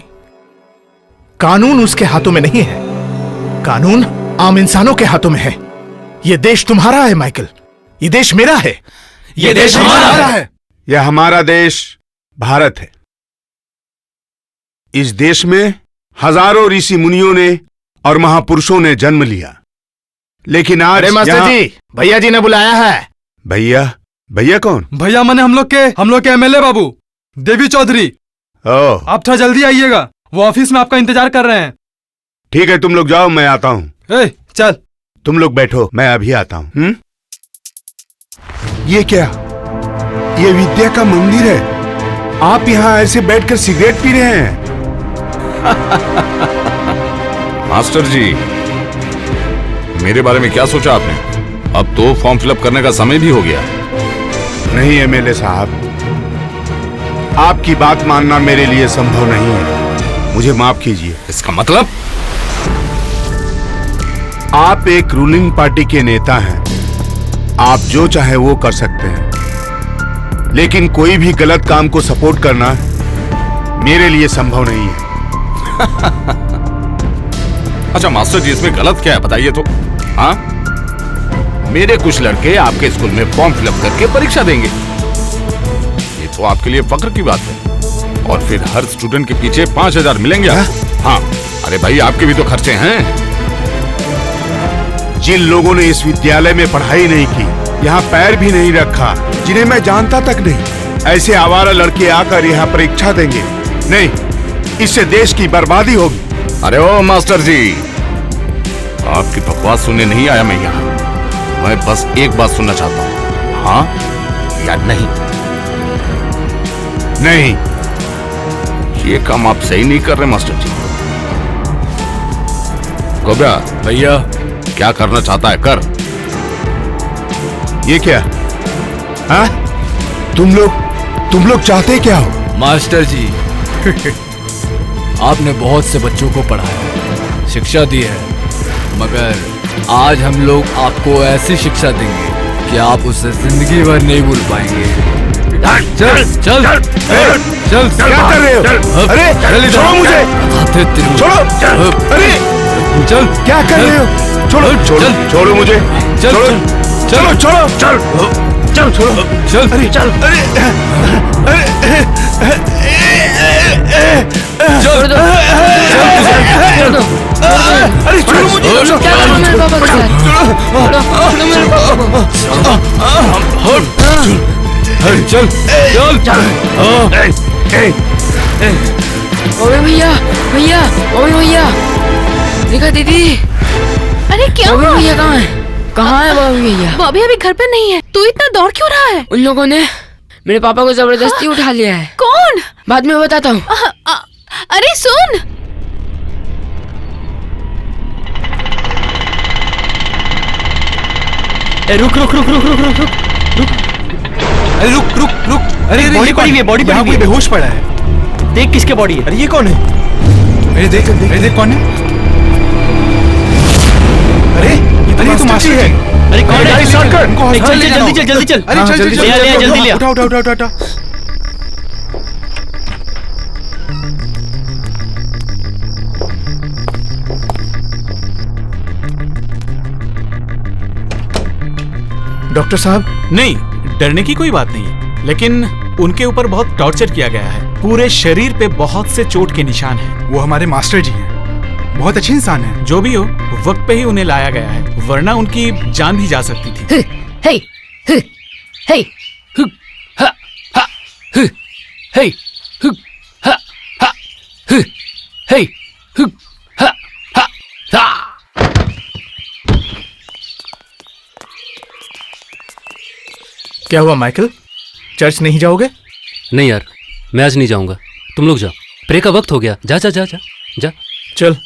कानून उसके हाथों में नहीं है, कानून आम इंसानों के हाथों में है। ये देश तुम्हारा है माइकल, ये देश मेरा है, ये देश हमारा है।
यह हमारा देश भारत है। इस देश में हजारों ऋषि मुनियों ने और महापुरुषों ने जन्म लिया, लेकिन आज
अरे मास्टर जी, भैया जी ने बुलाया है।
भैया? भैया कौन?
भैया मैंने हम लोग के एमएलए बाबू देवी चौधरी।
ओह,
आप थोड़ा जल्दी आइएगा, वो ऑफिस में आपका इंतजार कर रहे हैं।
ठीक है, तुम लोग जाओ, मैं आता हूँ।
चल,
तुम लोग बैठो, मैं अभी आता हूँ। ये क्या? ये विद्या का मंदिर है। आप यहाँ ऐसे बैठकर सिगरेट पी रहे हैं?
मास्टर जी, मेरे बारे में क्या सोचा आपने? अब तो फॉर्म फिलअप करने का समय भी हो गया।
नहीं एमएलए साहब, आपकी बात मानना मेरे लिए संभव नहीं है, मुझे माफ कीजिए।
इसका मतलब?
आप एक रूलिंग पार्टी के नेता हैं, आप जो चाहे वो कर सकते हैं, लेकिन कोई भी गलत काम को सपोर्ट करना मेरे लिए संभव नहीं है।
अच्छा मास्टर जी, इसमें गलत क्या है बताइए तो? हाँ, मेरे कुछ लड़के आपके स्कूल में फॉर्म फिलअप करके परीक्षा देंगे, ये तो आपके लिए फख्र की बात है। और फिर हर स्टूडेंट के पीछे 5,000 मिलेंगे। हाँ, अरे भाई आपके भी तो खर्चे हैं।
जिन लोगों ने इस विद्यालय में पढ़ाई नहीं की, यहाँ पैर भी नहीं रखा, जिन्हें मैं जानता तक नहीं, ऐसे आवारा लड़के आकर यहाँ परीक्षा देंगे? नहीं, इससे देश की बर्बादी होगी।
अरे ओ मास्टर जी, आपकी बकवास सुनने नहीं आया मैं यहाँ। मैं बस एक बात सुनना चाहता हूँ, हाँ या नहीं?
नहीं,
ये काम आप सही नहीं कर रहे मास्टर जी। गोब्या
भैया,
क्या करना चाहता है कर।
ये क्या? हाँ? तुम लोग चाहते क्या हो?
मास्टर जी, आपने बहुत से बच्चों को पढ़ाया, शिक्षा दी है, मगर आज हम लोग आपको ऐसी शिक्षा देंगे कि आप उसे जिंदगी भर नहीं भूल पाएंगे। चल चल चल, चल
क्या कर रहे हो? अरे छोड़ो मुझे, छोड़ो, अरे
चल,
क्या कर रहे हो? छोड़ो मुझे, छोड़ो, चलो छोड़ो, चल छोड़ो,
चल,
अरे चल,
छोड़ दो,
अरे छोड़ो मुझे,
क्या करूं मेरे पापा के साथ? छोड़ो मेरे पापा को।
चल
ओए भैया, भैया, ओए भैया, देखा दीदी।
अरे क्या
बॉबी भैया कहाँ है? कहाँ है बॉबी भैया?
बॉबी अभी घर पे नहीं है। तू इतना दौड़ क्यों रहा है?
उन लोगों ने मेरे पापा को जबरदस्ती उठा लिया है।
कौन?
बाद में बताता हूँ।
अरे सुन,
रुक रुक रुक रुक रुक रुक रुक रुक,
अरे रुक रुक रुक, अरे
बॉडी पड़ी हुई है, बॉडी पड़ी हुई है।
बेहोश पड़ा है।
देख किसके बॉडी है।
अरे ये कौन है? अरे देख कौन है? अरे ये तो मास्टर है।
अरे कौन है? जल्दी चल जल्दी चल।
अरे चल
जल्दी ले।
उठा।
डॉक्टर साहब,
नहीं, डरने की कोई बात नहीं है, लेकिन उनके ऊपर बहुत टॉर्चर किया गया है। पूरे शरीर पे बहुत से चोट के निशान हैं।
वो हमारे मास्टर जी हैं, बहुत अच्छे इंसान हैं।
जो भी हो, वक्त पे ही उन्हें लाया गया है, वरना उनकी जान भी जा सकती थी।
हे, हे, हे, हा, हा, हे, हे, हा, हा, हे, हा, हा।
क्या हुआ माइकल, चर्च नहीं जाओगे?
नहीं यार, मैं आज नहीं जाऊंगा, तुम लोग जाओ, प्रे का वक्त हो गया। जा जा जा जा जा,
चल।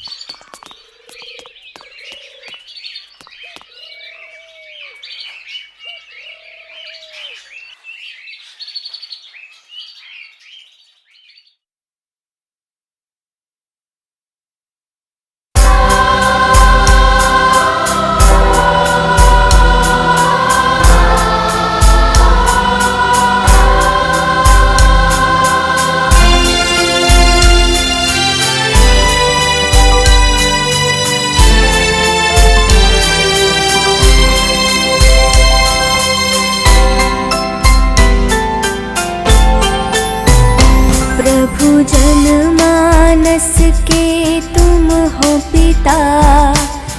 पिता।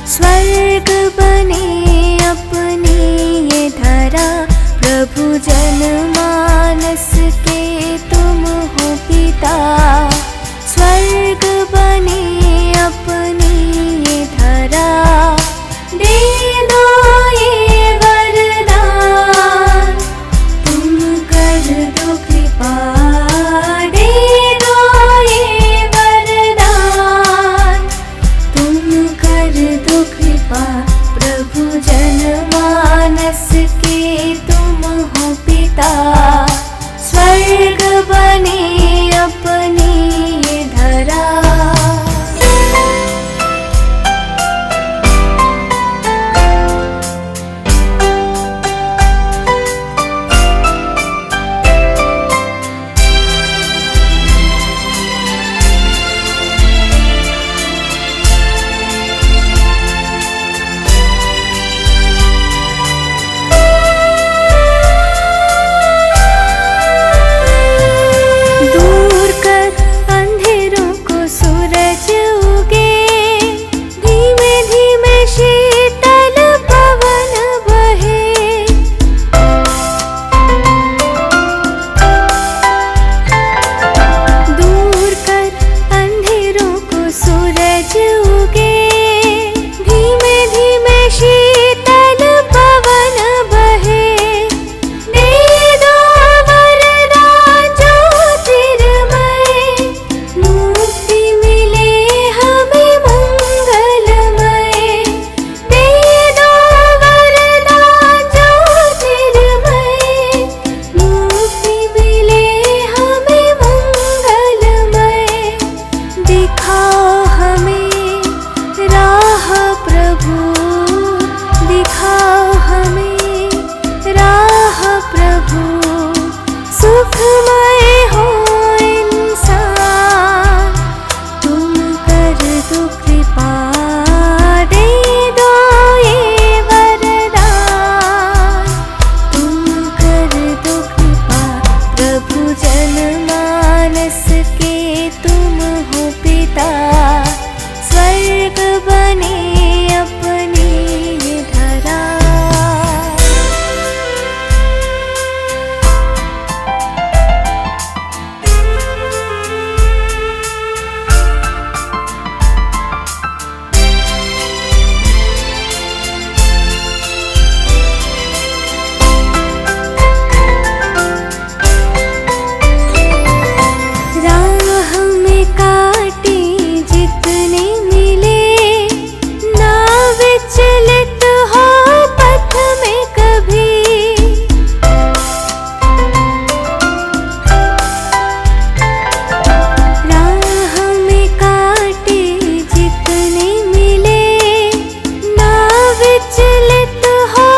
स्वर्ग बने अपनी ये धरा, प्रभु जनमानस के तुम हो पिता। स्वर्ग बने अपनी ये धरा, दे दो ये वरदान, तुम कर दो कृपा। दे दो ये वरदान, तुम कर दो कृपा। प्रभु जनमानस के तुम हो पिता। स्वर्ग बने अपनी ये धरा। दूर कर अंधेरों को सूरज उगे, धीमे धीमे शीतल पवन बहे। दूर कर अंधेरों को सूरज उगे, धीमे धीमे शीतल पवन बहे। दे दो वरदान ज्योतिर्मय, मुक्ति मिले हमें मंगलमय। दे दो वरदान ज्योतिर्मय, मुक्ति मिले हमें मंगलमय। दिखाओ हमें राह प्रभु, दिखाओ हमें राह प्रभु। सुखमय हो इंसान, तुम कर दो कृपा। दे दो ये वरदान, तुम कर दो कृपा। प्रभु जनमानस के तुम हो पिता। स्वर्ग बने अपनी ये धरा। राह में काटे जितने मिले, ना विचलित हो पथ में कभी। राह में काटे जितने मिले, ना विचलित हो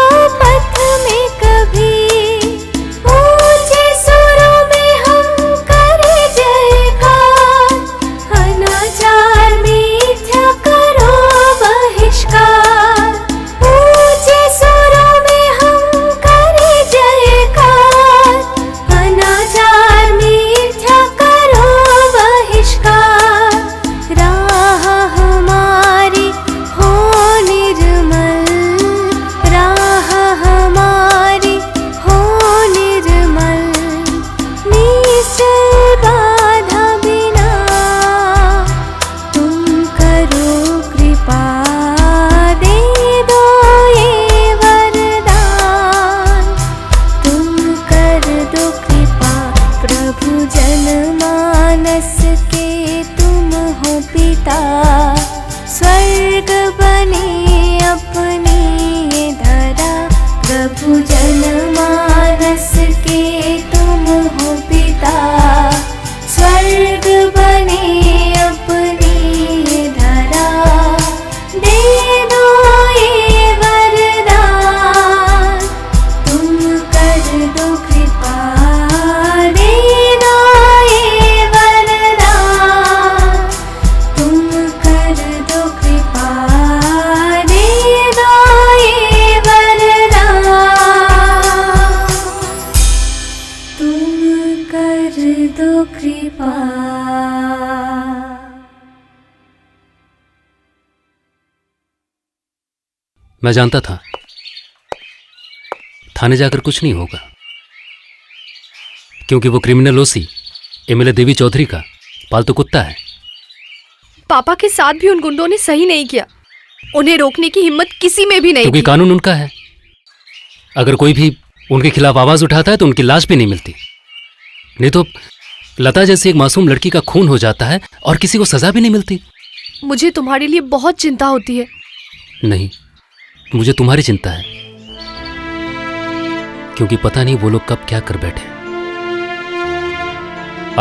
पथ में कभी। ऊंचे सुरों में हम करे जयकार, अनाचार मिथ्या करो बहिष्कार। ऊंचे सुरों में हम करे जयकार, अनाचार मिथ्या करो बहिष्कार। राह हमारी हो निर्मल, राह हमारी हो निर्मल। निश्चल बाधा बिना तुम करो कृपा। दे दो ये वरदान, तुम कर दो कृपा। प्रभु जनमानस के तुम हो पिता। स्वर्ग बने अपनी ये धरा, प्रभु जनमानस के तुम हो पिता। स्वर्ग बने अपनी ये धरा। दे दो ये वरदान, तुम कर दो कृपा। दे दो ये वरदान, तुम कर दो कृपा।
मैं जानता था थाने जाकर कुछ नहीं होगा, क्योंकि वो क्रिमिनल ओसी एमएलए देवी चौधरी का पालतू कुत्ता है।
पापा के साथ भी उन गुंडों ने सही नहीं किया। उन्हें रोकने की हिम्मत किसी में भी नहीं
क्योंकि
थी।
कानून उनका है। अगर कोई भी उनके खिलाफ आवाज उठाता है तो उनकी लाश भी नहीं मिलती। नहीं तो लता जैसी एक मासूम लड़की का खून हो जाता है और किसी को सजा भी नहीं मिलती।
मुझे तुम्हारे लिए बहुत चिंता होती है।
नहीं, मुझे तुम्हारी चिंता है, क्योंकि पता नहीं वो लोग कब क्या कर बैठे।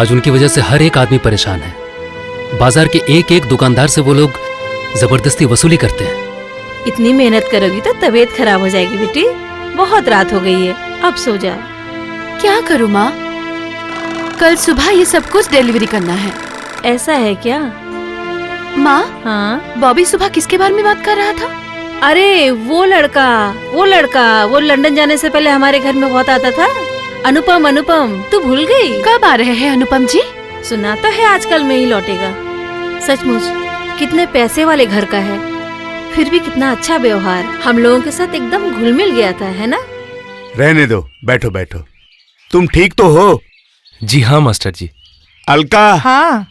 आज उनकी वजह से हर एक आदमी परेशान है। बाजार के एक एक दुकानदार से वो लोग जबरदस्ती वसूली करते हैं।
इतनी मेहनत करोगी तो तबीयत खराब हो जाएगी बेटी। बहुत रात हो गई है, अब सो जा।
क्या करूँ माँ, कल सुबह ये सब कुछ डिलीवरी करना है।
ऐसा है क्या?
माँ,
हाँ
बॉबी सुबह किसके बारे में बात कर रहा था?
अरे वो लड़का वो लंदन जाने से पहले हमारे घर में बहुत आता था। अनुपम, तू भूल गई?
कब आ रहे हैं अनुपम जी?
सुना तो है आजकल में ही लौटेगा। सचमुच कितने पैसे वाले घर का है, फिर भी कितना अच्छा व्यवहार, हम लोगों के साथ एकदम घुल मिल गया था, है ना?
रहने दो, बैठो बैठो। तुम ठीक तो हो?
जी हाँ मास्टर जी।
अलका।
हाँ।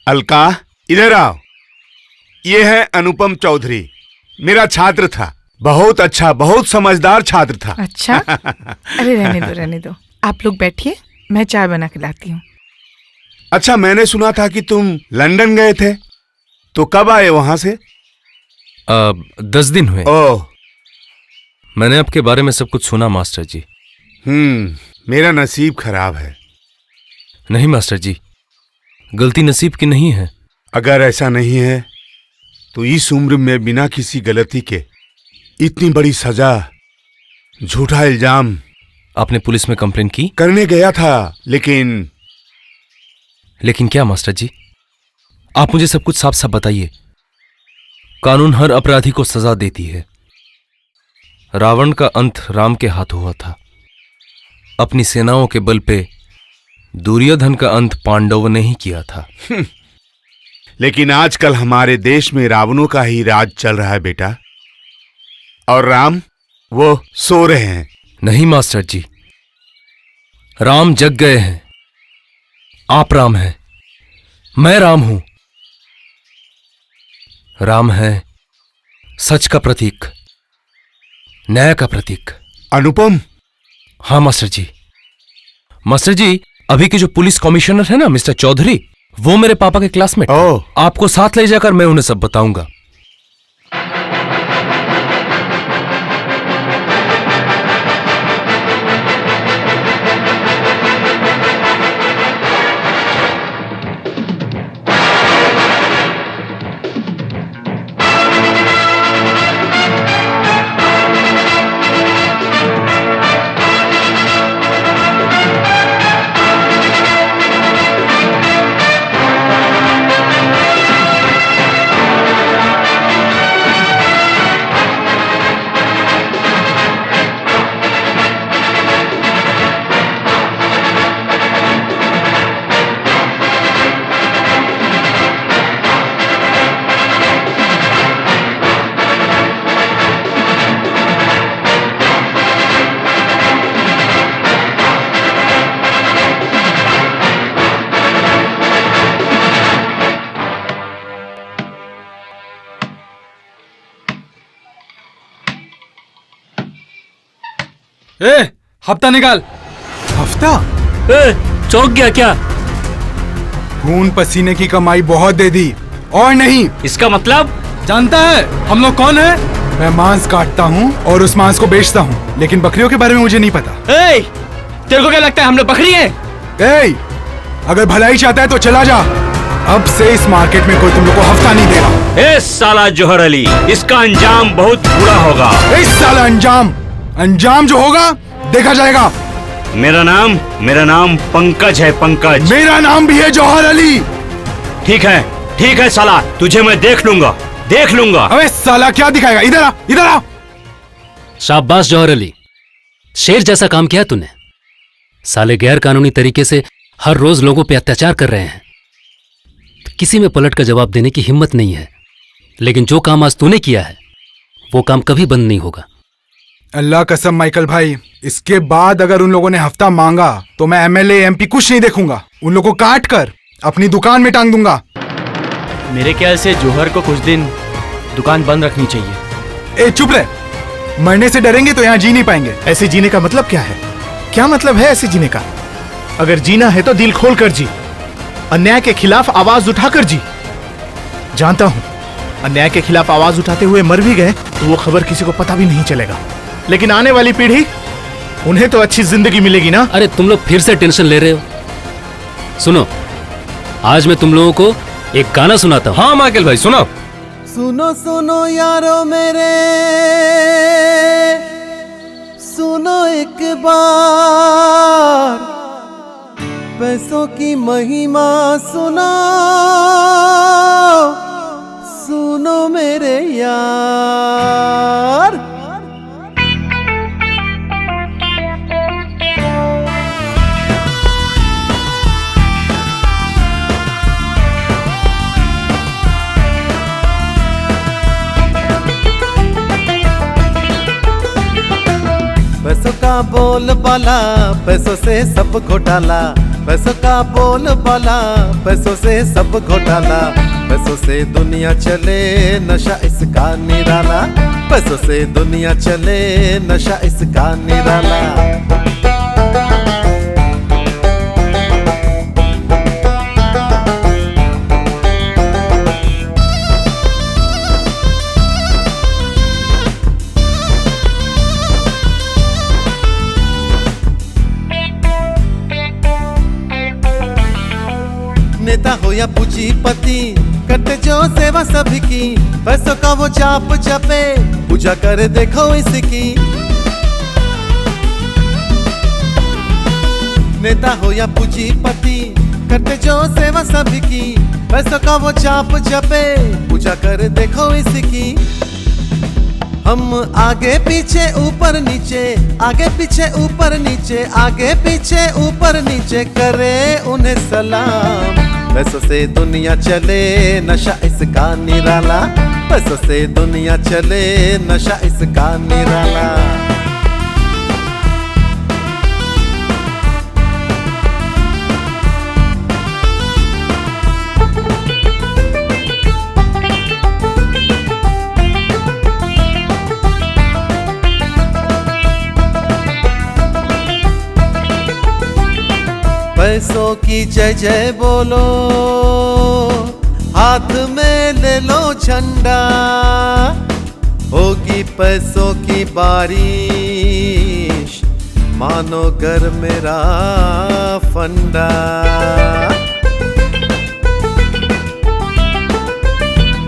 अलका, इधर आओ। ये है अनुपम चौधरी, मेरा छात्र था। बहुत अच्छा, बहुत समझदार छात्र था।
अच्छा? अरे रहने दो, आप लोग बैठिए, मैं चाय बना के लाती हूँ।
अच्छा, मैंने सुना था कि तुम लंदन गए थे, तो कब आए वहां से?
10 दिन हुए।
ओह,
मैंने आपके बारे में सब कुछ सुना मास्टर जी।
मेरा नसीब खराब है।
नहीं मास्टर जी, गलती नसीब की नहीं है।
अगर ऐसा नहीं है तो इस उम्र में बिना किसी गलती के इतनी बड़ी सजा, झूठा इल्जाम।
आपने पुलिस में कंप्लेन की?
करने गया था, लेकिन
क्या मास्टर जी? आप मुझे सब कुछ साफ साफ बताइए। कानून हर अपराधी को सजा देती है। रावण का अंत राम के हाथ हुआ था। अपनी सेनाओं के बल पे दुर्योधन का अंत पांडवों ने ही किया था।
लेकिन आजकल हमारे देश में रावणों का ही राज चल रहा है बेटा, और राम वो सो रहे हैं।
नहीं मास्टर जी, राम जग गए हैं। आप राम हैं, मैं राम हूं। राम है सच का प्रतीक, न्याय का प्रतीक।
अनुपम।
हाँ मास्टर जी। मास्टर जी, अभी के जो पुलिस कमिश्नर है ना मिस्टर चौधरी, वो मेरे पापा के क्लासमेट। आपको साथ ले जाकर मैं उन्हें सब बताऊंगा।
हफ्ता निकाल।
हफ्ता?
चौंक गया क्या?
खून पसीने की कमाई बहुत दे दी, और नहीं।
इसका मतलब?
जानता है हम लोग कौन है? मैं मांस काटता हूँ और उस मांस को बेचता हूँ, लेकिन बकरियों के बारे में मुझे नहीं पता।
तेरे को क्या लगता है हम लोग बकरी हैं?
अगर भलाई चाहता है तो चला जा। अब से इस मार्केट में कोई तुम लोग को हफ्ता नहीं देगा।
साला जौहर अली, इसका अंजाम बहुत बुरा होगा।
साला अंजाम जो होगा देखा जाएगा।
मेरा नाम पंकज है, पंकज।
मेरा नाम भी है जौहर अली।
ठीक है साला, तुझे मैं देख लूंगा।
अबे साला क्या दिखाएगा? इधर आ।
शाबाश जौहर अली, शेर जैसा काम किया तूने। साले गैर कानूनी तरीके से हर रोज लोगों पे अत्याचार कर रहे हैं, किसी में पलट का जवाब देने की हिम्मत नहीं है। लेकिन जो काम आज तूने किया है वो काम कभी बंद नहीं होगा।
अल्लाह कसम माइकल भाई, इसके बाद अगर उन लोगों ने हफ्ता मांगा तो मैं एमएलए एमपी कुछ नहीं देखूंगा, उन लोगों को काट कर अपनी दुकान में टांग दूंगा।
मेरे ख्याल से जौहर को कुछ दिन दुकान बंद रखनी चाहिए।
ए चुप रहे, मरने से डरेंगे तो यहाँ जी नहीं पाएंगे।
ऐसे जीने का मतलब क्या है? क्या मतलब है ऐसे जीने का? अगर जीना है तो दिल खोल कर जी, अन्याय के खिलाफ आवाज उठाकर जी। जानता हूं अन्याय के खिलाफ आवाज उठाते हुए मर भी गए तो वो खबर किसी को पता भी नहीं चलेगा, लेकिन आने वाली पीढ़ी, उन्हें तो अच्छी जिंदगी मिलेगी ना।
अरे तुम लोग फिर से टेंशन ले रहे हो। सुनो, आज मैं तुम लोगों को एक गाना सुनाता हूँ।
हाँ माइकल भाई सुनाओ।
सुनो सुनो यारो मेरे, सुनो एक बार, पैसों की महिमा सुनो, सुनो मेरे यार। पैसों का बोल बाला, पैसों से सब घोटाला, पैसों का बोल बाला, पैसों से सब घोटाला, पैसों से दुनिया चले नशा इसका निराला, पैसों से दुनिया चले नशा इसका निराला। नेता हो या पूंजीपति, करते जो सेवा सभी की, पैसों का वो जाप जपे, पूजा कर देखो इसकी। नेता हो या पूंजीपति, करते जो सेवा सभी की, पैसों का वो जाप जपे, पूजा कर देखो इसकी। हम आगे पीछे ऊपर नीचे, आगे पीछे ऊपर नीचे, आगे पीछे ऊपर नीचे करे उन्हें सलाम। पैसों से दुनिया चले नशा इसका निराला, पैसों से दुनिया चले नशा इसका निराला। पैसों की जय जय बोलो, हाथ में ले लो झंडा, होगी पैसों की बारिश, मानो घर मेरा फंडा।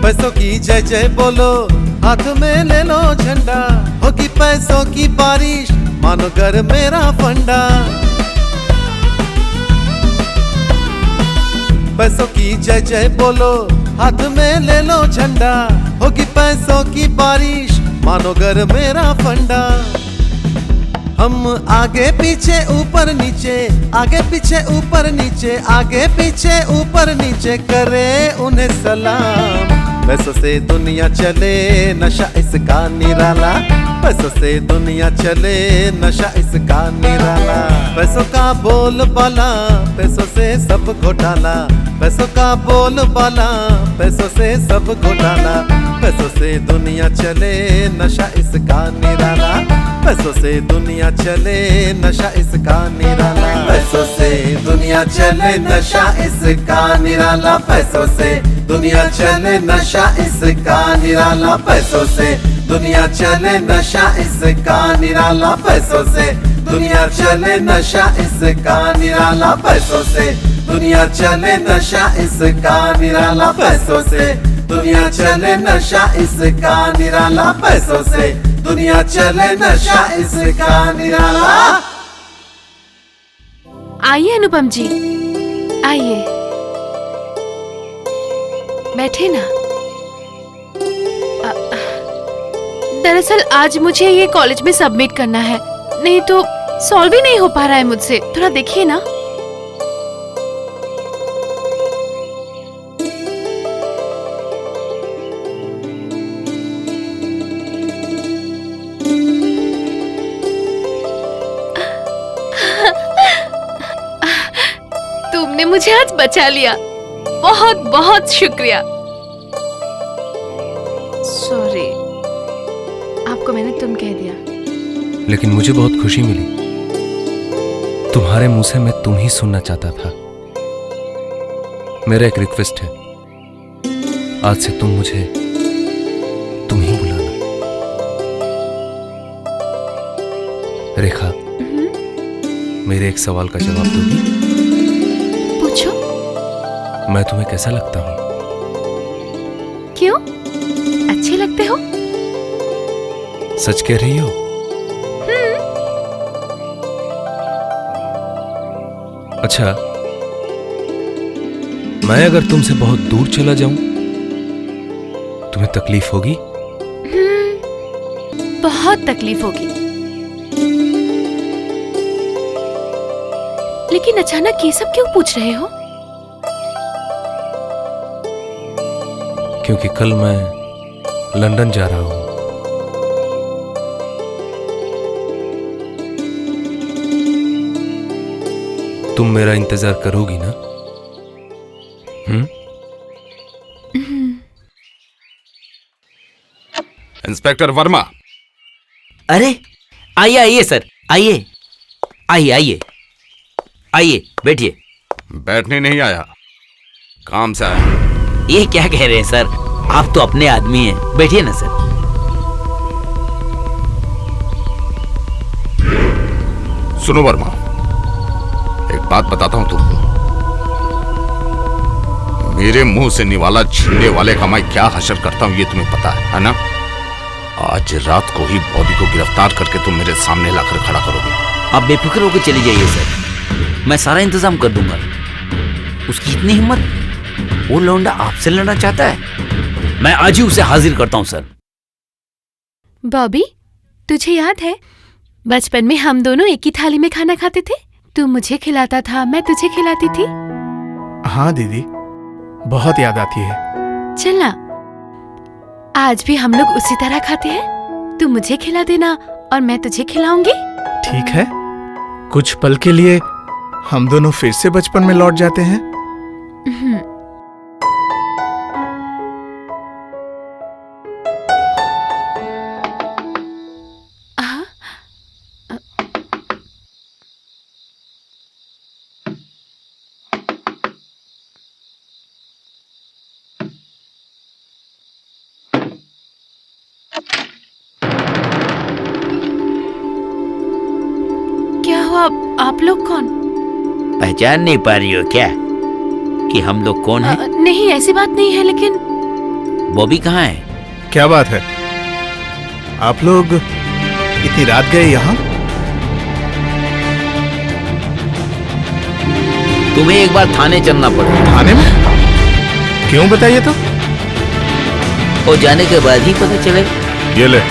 पैसों की जय जय बोलो, हाथ में ले लो झंडा, होगी पैसों की बारिश, मानो घर मेरा फंडा। पैसों की जय जय बोलो, हाथ में ले लो झंडा, होगी पैसों की बारिश, मानो घर मेरा फंडा। हम आगे पीछे ऊपर नीचे, आगे पीछे ऊपर नीचे, आगे पीछे ऊपर नीचे करे उन्हें सलाम। पैसों से दुनिया चले नशा इसका निराला, पैसों से दुनिया चले नशा इसका निराला। पैसों का बोल बाला, पैसों से सब घोटाला, पैसों का बोल बाला, पैसों से सब घोटाला, पैसों से दुनिया चले नशा इसका निराला, पैसों से दुनिया चले नशा इसका निराला। पैसों से दुनिया चले नशा इसका निराला, पैसों से दुनिया चले नशा इसका निराला, पैसों से दुनिया चले नशा इसका निराला, पैसों से दुनिया चले नशा इसका निराला, पैसों से दुनिया चले नशा इसका निराला, पैसों से दुनिया चले नशा इसका निराला, पैसों से दुनिया चले नशा इसका निराला।
आइए अनुपम जी, आइए बैठे ना। दरअसल आज मुझे ये कॉलेज में सबमिट करना है, नहीं तो सॉल्व ही नहीं हो पा रहा है मुझसे। थोड़ा देखिए ना। मुझे आज बचा लिया। बहुत बहुत शुक्रिया। सॉरी, आपको मैंने तुम कह दिया।
लेकिन मुझे बहुत खुशी मिली। तुम्हारे मुंह से मैं तुम ही सुनना चाहता था। मेरा एक रिक्वेस्ट है, आज से तुम मुझे तुम ही बुलाना। रेखा, मेरे एक सवाल का जवाब दोगी?
पूछो।
मैं तुम्हें कैसा लगता हूं?
क्यों? अच्छे लगते हो।
सच कह रही हो? अच्छा, मैं अगर तुमसे बहुत दूर चला जाऊं, तुम्हें तकलीफ होगी?
बहुत तकलीफ होगी। लेकिन अचानक ये सब क्यों पूछ रहे हो?
क्योंकि कल मैं लंदन जा रहा हूं। तुम मेरा इंतजार करोगी ना?
इंस्पेक्टर वर्मा।
अरे आइए आइए सर, आइए आइए आइए आइए, बैठिए।
बैठने नहीं आया, काम से आया।
ये क्या कह रहे हैं सर, आप तो अपने आदमी हैं। बैठिए ना सर।
सुनो वर्मा, एक बात बताता हूं तुमको। मेरे मुंह से निवाला छीनने वाले का मैं क्या हशर करता हूं ये तुम्हें पता है ना? आज रात को ही बॉबी को गिरफ्तार करके तुम मेरे सामने लाकर खड़ा करोगे।
आप बेफिक्र होकर चले जाइए सर, मैं सारा इंतजाम कर दूंगा। उसकी इतनी हिम्मत, वो लौंडा आपसे लड़ना चाहता है। मैं आज ही उसे हाजिर करता हूं सर।
बॉबी, तुझे याद है बचपन में हम दोनों एक ही थाली में खाना खाते थे? तू मुझे खिलाता था, मैं तुझे खिलाती थी।
हाँ दीदी, बहुत याद आती है।
चलना, आज भी हम लोग उसी तरह खाते हैं। तू मुझे खिला देना और मैं तुझे खिलाऊंगी।
ठीक है, कुछ पल के लिए हम दोनों फिर से बचपन में लौट जाते हैं।
आप लोग कौन?
पहचान नहीं पा रही हो क्या कि हम लोग कौन हैं?
नहीं, ऐसी बात नहीं है, लेकिन
बॉबी कहाँ है?
क्या बात है, आप लोग इतनी रात गए यहाँ?
तुम्हें एक बार थाने चलना पड़ेगा।
थाने में? क्यों, बताइए तो।
और जाने के बाद ही पता चलेगा।
ये ले,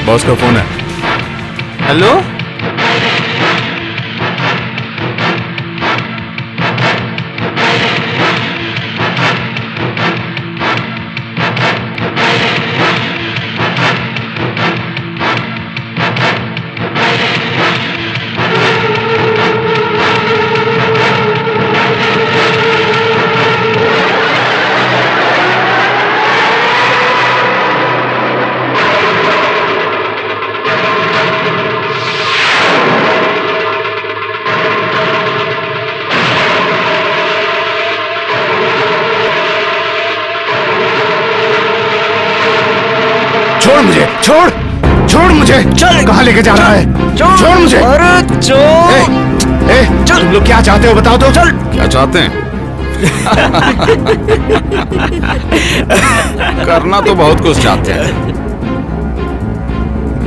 बॉस का फोन है। हेलो, मुझे छोड़, छोड़ मुझे। चल, कहाँ लेके जा रहा है? छोड़ मुझे। अरे चल, तुम लोग क्या चाहते हो बताओ तो। चल,
क्या चाहते हैं? करना तो बहुत कुछ चाहते हैं।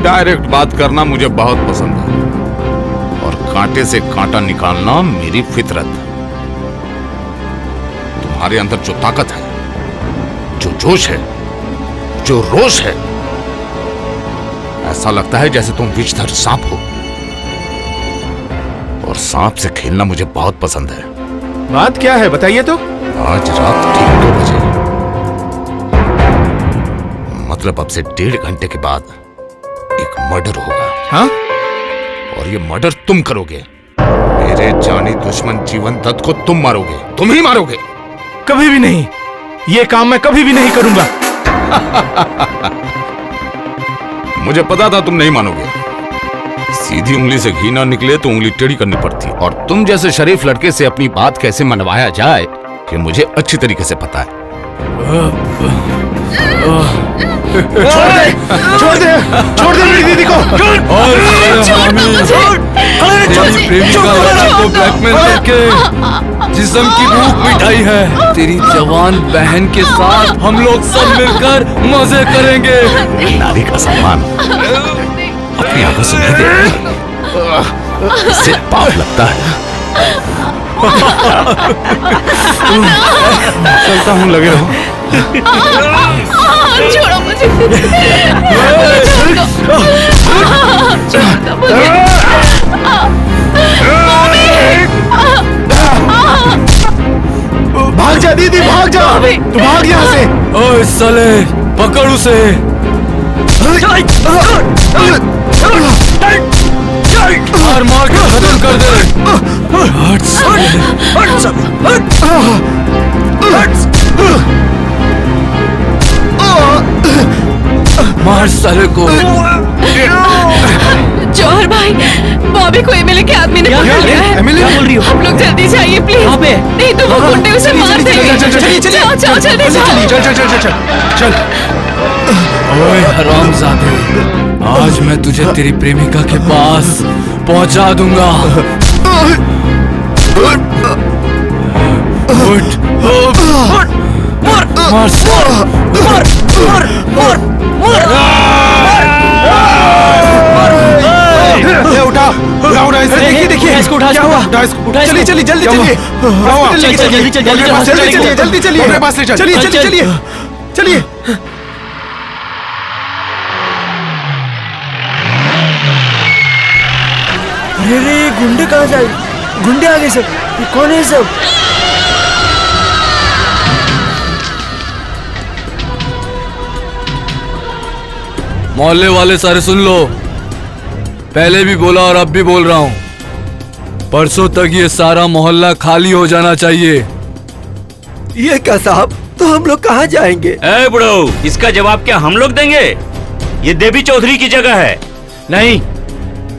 डायरेक्ट बात करना मुझे बहुत पसंद है और कांटे से कांटा निकालना मेरी फितरत। तुम्हारे अंदर जो ताकत है, जो जोश है, जो रोष है, ऐसा लगता है जैसे तुम विषधर सांप हो। और सांप से खेलना मुझे बहुत पसंद है।
बात क्या है बताइए तो।
आज रात ठीक 2 बजे, मतलब अब से 1.5 घंटे के बाद एक मर्डर होगा।
हाँ?
और ये मर्डर तुम करोगे। मेरे जानी दुश्मन जीवन दत्त को तुम मारोगे, तुम ही मारोगे।
कभी भी नहीं, ये काम मैं कभी भी नहीं करूंगा।
मुझे पता था तुम नहीं मानोगे। सीधी उंगली से घी ना निकले तो उंगली टेढ़ी करनी पड़ती, और तुम जैसे शरीफ लड़के से अपनी बात कैसे मनवाया जाए ये मुझे अच्छी तरीके से पता है।
छोड़ दे मेरी दीदी को।
तेरी प्रेमिका लड़की को ब्लैकमेल करके जिस्म की भूख मिटाई है। तेरी जवान बहन के साथ हम लोग सब मिलकर मजे करेंगे।
नारी का सम्मान अपनी आंखों से नहीं देखते, इससे पाप लगता है।
चलता हूँ, लगे रहो।
छोड़ो मुझे,
भाग जा दीदी, भाग जा, तू भाग यहाँ से।
ओए साले, पकड़ उसे। मार के खत्म कर दे। हट साले, मार साले को।
जौहर भाई, बॉबी को एमएलए के आदमी ने पकड़ लिया है।
एमएलए क्या बोल रही हो?
आप लोग जल्दी जाइए प्लीज। नहीं तो वो गुंडे उसे मार देंगे। जाओ जल्दी
चल।
ओए हरामजादे, आज मैं तुझे तेरी प्रेमिका के पास पहुंचा दूंगा। उठ,
उठा इसे। देखिए इसको उठा, क्या हुआ? चलिए जल्दी चलिए, मेरे पास ले चल। चलिए।
अरे गुंडे कहाँ से आए? गुंडे आ गए सब। ये कौन है सब?
मोहल्ले वाले सारे सुन लो, पहले भी बोला और अब भी बोल रहा हूँ, परसों तक ये सारा मोहल्ला खाली हो जाना चाहिए।
ये क्या साहब, तो हम लोग कहाँ जाएंगे?
ए बुढ़ो, इसका जवाब क्या हम लोग देंगे? ये देवी चौधरी की जगह है। नहीं,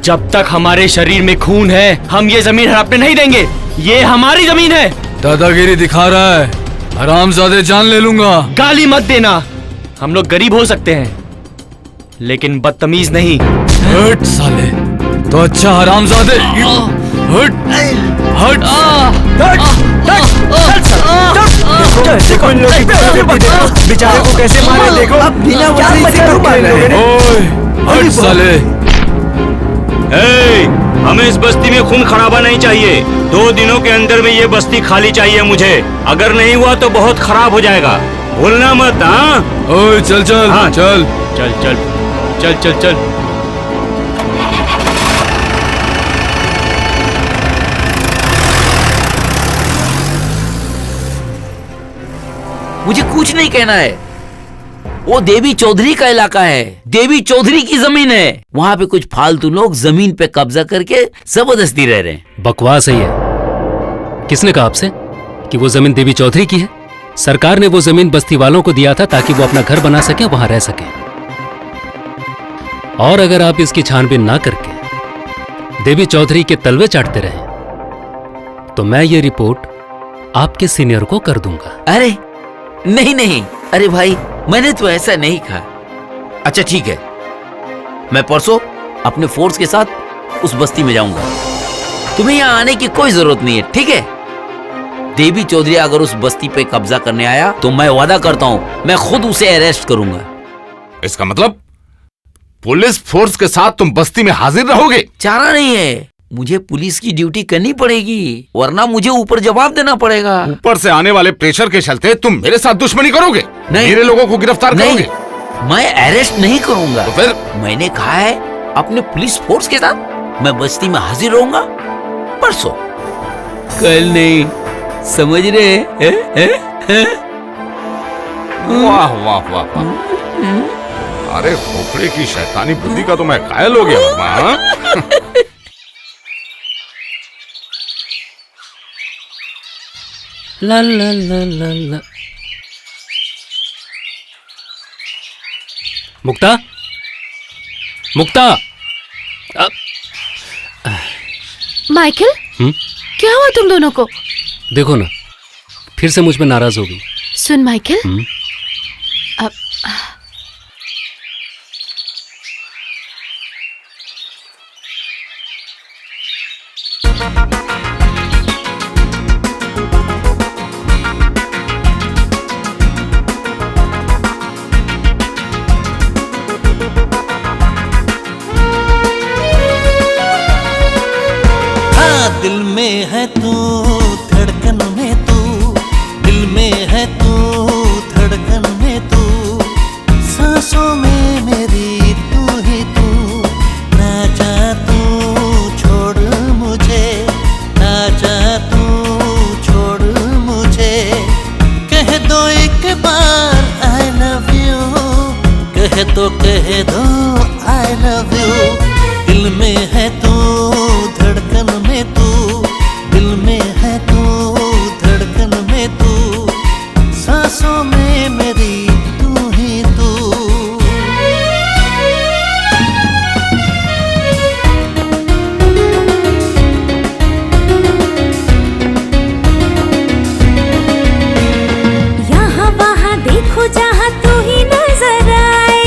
जब तक हमारे शरीर में खून है हम ये जमीन हड़पने नहीं देंगे। ये हमारी जमीन है।
दादागिरी दिखा रहा है, हरामजादे जान ले लूंगा।
गाली मत देना। हम लोग गरीब हो सकते हैं लेकिन बदतमीज नहीं।
हट साले, तो अच्छा हरामजादे, हट हट।
देखो इन लोगों की बेचारे को कैसे मारे, देखो। बिना वजह से क्यों मार रहे हैं?
ओए हट साले।
हमें इस बस्ती में खून खराबा नहीं चाहिए। 2 दिनों के अंदर में ये बस्ती खाली चाहिए मुझे। अगर नहीं हुआ तो बहुत खराब हो जाएगा, भूलना मत। हाँ
ओए चल चल।
हाँ,
चल
चल चल चल चल चल।
मुझे कुछ नहीं कहना है। वो देवी चौधरी का इलाका है, देवी चौधरी की जमीन है। वहाँ पे कुछ फालतू लोग जमीन पे कब्जा करके जबरदस्ती रह रहे हैं।
बकवास है ये। किसने कहा आपसे कि वो जमीन देवी चौधरी की है? सरकार ने वो जमीन बस्ती वालों को दिया था ताकि वो अपना घर बना सके, वहां रह सके। और अगर आप इसकी छानबीन ना करके देवी चौधरी के तलवे चाटते रहे तो मैं ये रिपोर्ट आपके सीनियर को कर दूंगा।
अरे नहीं नहीं, अरे भाई मैंने तो ऐसा नहीं कहा। अच्छा ठीक है, मैं परसों अपने फोर्स के साथ उस बस्ती में जाऊंगा। तुम्हें यहाँ आने की कोई जरूरत नहीं है, ठीक है? देवी चौधरी अगर उस बस्ती पे कब्जा करने आया तो मैं वादा करता हूँ मैं खुद उसे अरेस्ट करूंगा।
इसका मतलब पुलिस फोर्स के साथ तुम बस्ती में हाजिर रहोगे?
चारा नहीं है, मुझे पुलिस की ड्यूटी करनी पड़ेगी, वरना मुझे ऊपर जवाब देना पड़ेगा।
ऊपर से आने वाले प्रेशर के चलते तुम मेरे साथ दुश्मनी करोगे?
नहीं,
मेरे लोगों को गिरफ्तार करोगे?
मैं अरेस्ट नहीं करूंगा।
तो फिर?
मैंने कहा है अपने पुलिस फोर्स के साथ मैं बस्ती में हाजिर रहूंगा परसों, कल नहीं। समझ रहे हैं?
वाह वाह वाह वाह। अरे खोपड़े की शैतानी बुद्धि का तो मैं कायल हो गया।
ला ला ला ला ला। मुक्ता, मुक्ता।
माइकल, क्या हुआ तुम दोनों को?
देखो ना, फिर से मुझ में नाराज हो गई।
सुन माइकल, अब
दिल में है तू, धड़कन में तू, दिल में है तू, धड़कन में तू, सांसों में मेरी तू ही तू, ना जा तू छोड़ मुझे, ना जा तू छोड़ मुझे, कह दो एक बार I love you, कह दो I love you, दिल में है तू, धड़कन में तू, दिल में है तू, धड़कन में तू, सांसों में मेरी तू ही तू।
यहाँ वहाँ देखो जहाँ तू ही नजर आए,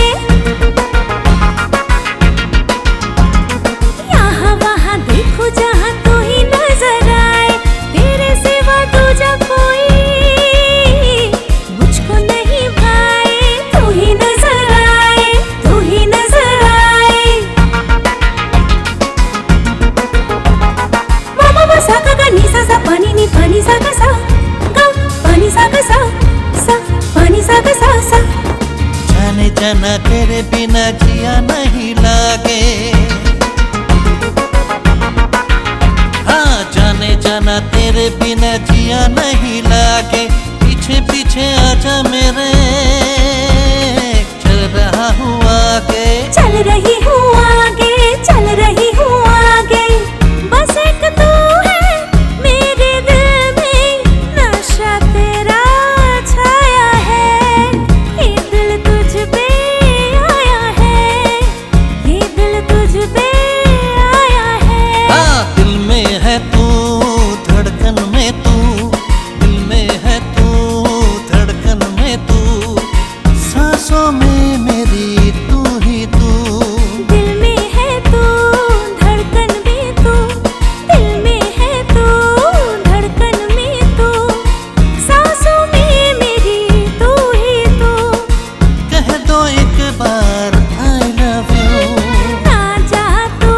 यहाँ वहाँ देखो जहाँ तू ही नजर आए, तेरे सिवा दूजा कोई मुझको नहीं भाए, तू ही नजर आए, तू ही नजर आए। मामा बसा का नी सा पानी नी पानी सा का सा गा पानी सा का सा पानी सा का सा।
जाने जाना तेरे बिना जिया नहीं लागे, हाँ जाने जाना तेरे बिना जिया नहीं लागे, पीछे पीछे आजा मेरे, चल रहा हूँ आगे,
चल रही हूँ आगे, चल रही हूँ आगे, बस एक तू है मेरे दिल में, नशा तेरा छाया है, ये दिल तुझ पे आया है, ये दिल तुझ पे आया है।
हाँ दिल में है तू, धड़कन में तू, दिल में है तू, धड़कन में तू, सांसों में मेरी तू ही तू।
दिल में है तू, धड़कन में तू, दिल में है तू, धड़कन में तू, सांसों में मेरी तू ही तू,
कह दो एक बार I love you,
ना जा तू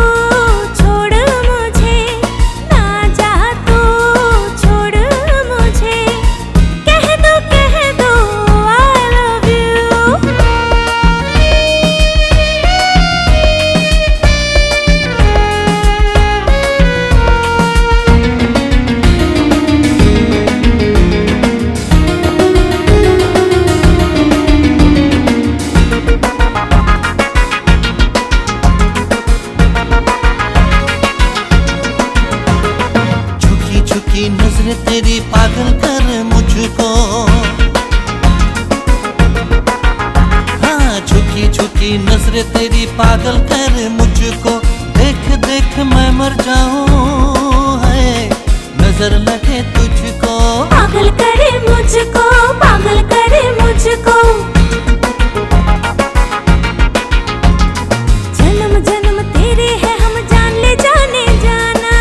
छोड़ मुझे, ना जा तू छोड़ मुझे, कह दो I love you।
झुकी झुकी नजर तेरी पागल कर मुझको, हाँ झुकी झुकी नजर तेरी पागल कर मुझको, देख देख मैं मर जाऊं है, नजर लगे तुझको,
पागल करे मुझको, पागल करे मुझको, जन्म जन्म तेरे है हम जान ले जाने जाना,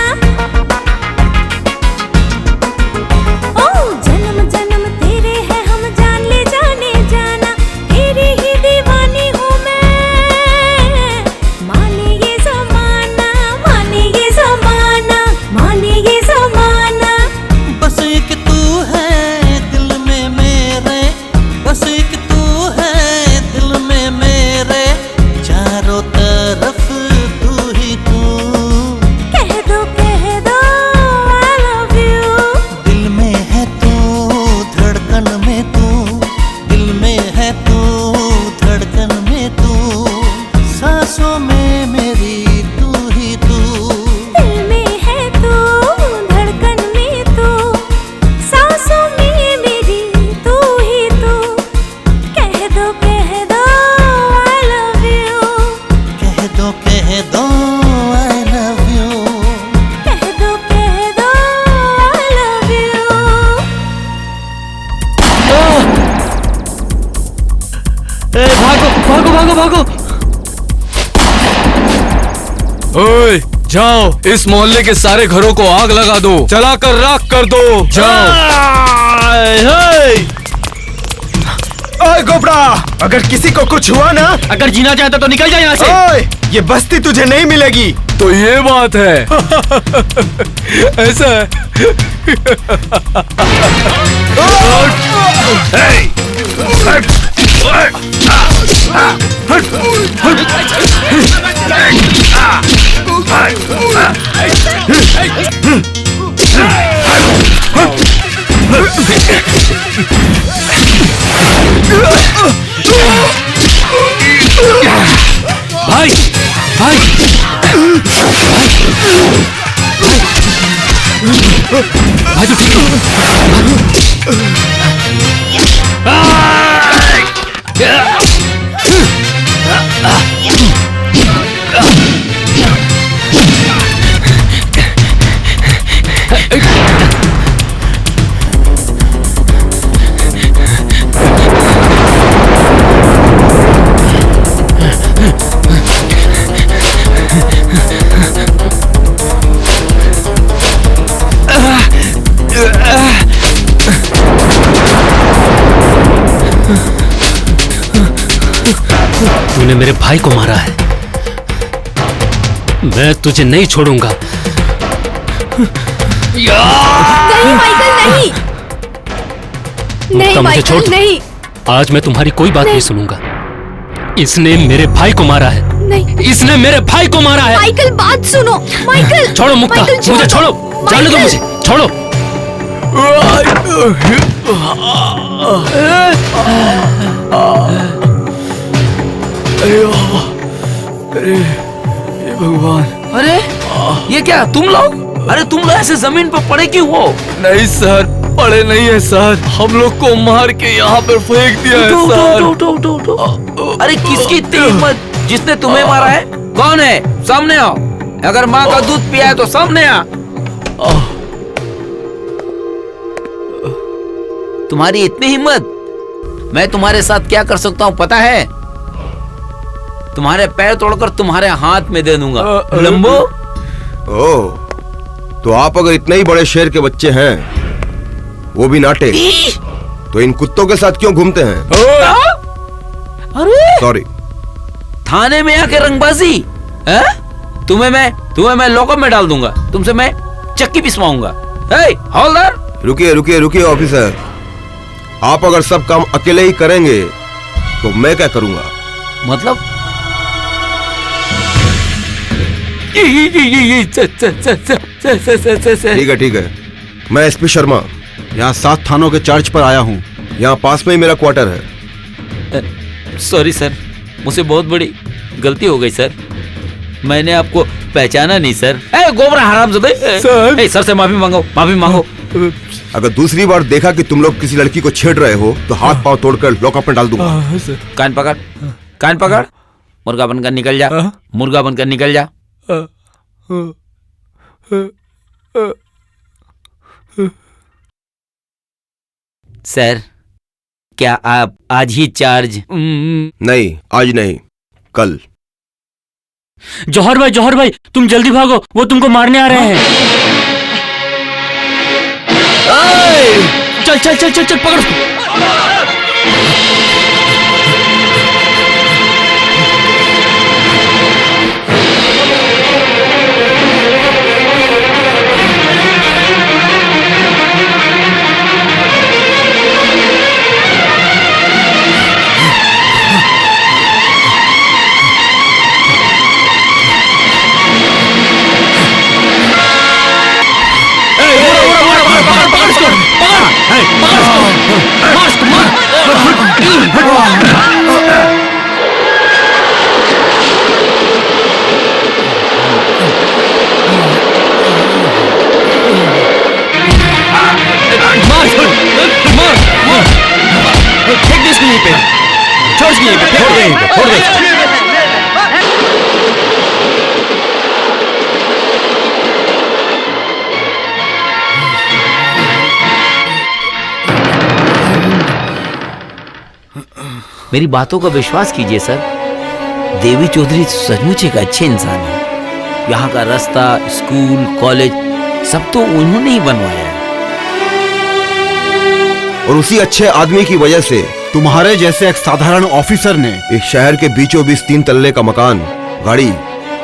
ओ जन्म जन्म तेरे है हम जान ले जाने जाना, तेरी ही दीवानी हूँ मैं, माने ये जमाना, माने ये जमाना, माने ये जमाना।
बस एक तू है दिल में मेरे, बस एक तू है दिल में मेरे, चारों तरफ तू ही तू,
कह दो I love you।
दिल में है तू, धड़कन में तू, दिल में है तू, धड़कन में तू, सांसों में मेरी तू ही तू।
दिल में है तू, धड़कन में तू, सांसों
ओए जाओ, इस मोहल्ले के सारे घरों को आग लगा दो, जलाकर राख कर दो। जाओ।
ओए गोबरा, अगर किसी को कुछ हुआ ना,
अगर जीना चाहता तो निकल जाए यहाँ से।
ओए, ये बस्ती तुझे नहीं मिलेगी।
तो ये बात है। ऐसा है।
भाई भाई भाई तो ठीक
तूने मेरे भाई को मारा है, मैं तुझे नहीं छोड़ूंगा।
नहीं माइकल, नहीं नहीं
मुझे
माइकल,
छोड़।
नहीं
आज मैं तुम्हारी कोई बात नहीं सुनूंगा। इसने मेरे भाई को मारा है,
नहीं,
इसने मेरे भाई को मारा है।
माइकल बात सुनो। माइकल
छोड़ो मुक्ता,
माइकल,
मुझे छोड़ो, जाने दो मुझे, छोड़ो।
अरे ये भगवान।
अरे ये क्या तुम लोग? अरे तुम लोग ऐसे जमीन पर पड़े क्यों हो?
नहीं सर, पड़े नहीं है सर, हम लोग को मार के यहाँ पर फेंक दिया है सर।
उठो। अरे किसकी इतनी हिम्मत, जिसने तुम्हें मारा है? कौन है? सामने आओ। अगर माँ का दूध पिया है तो सामने आ। तुम्हारी इतनी हिम्मत, मैं तुम्हारे साथ क्या कर सकता हूँ पता है? तुम्हारे पैर तोड़कर तुम्हारे हाथ में दे दूंगा। लंबो।
ओह, तो आप अगर इतने ही बड़े शेर के बच्चे हैं, वो भी नाटे, तो इन कुत्तों के साथ क्यों घूमते हैं?
अरे
सॉरी।
थाने में आके रंगबाजी है? तुम्हें मैं लॉकअप में डाल दूंगा, तुमसे मैं चक्की पिसवाऊंगा। हवलदार।
रुकिए ऑफिसर, आप अगर सब काम अकेले ही करेंगे तो मैं क्या करूंगा?
मतलब?
ठीक है, मैं एसपी शर्मा यहाँ 7 थानों के चार्ज पर आया हूँ। यहाँ पास में ही मेरा क्वार्टर है।
सॉरी सर, मुझसे बहुत बड़ी गलती हो गई सर, मैंने आपको पहचाना नहीं सर। गोबरा हरामजादे, सर से माफी मांगो।
अगर दूसरी बार देखा कि तुम लोग किसी लड़की को छेड़ रहे हो तो हाथ पांव तोड़कर लॉकअप में डाल दूंगा।
कान पकड़, मुर्गा बनकर निकल जा। सर, क्या आप आज ही चार्ज?
नहीं, आज नहीं, कल।
जौहर भाई, तुम जल्दी भागो, वो तुमको मारने आ रहे हैं।
चल पकड़ उसको।
फोड़ दे।
मेरी बातों का विश्वास कीजिए सर, देवी चौधरी सचमुच एक अच्छे इंसान है। यहाँ का रास्ता, स्कूल, कॉलेज सब तो उन्होंने ही बनवाया है।
और उसी अच्छे आदमी की वजह से तुम्हारे जैसे एक साधारण ऑफिसर ने एक शहर के बीचों बीच 3 तल्ले का मकान, गाड़ी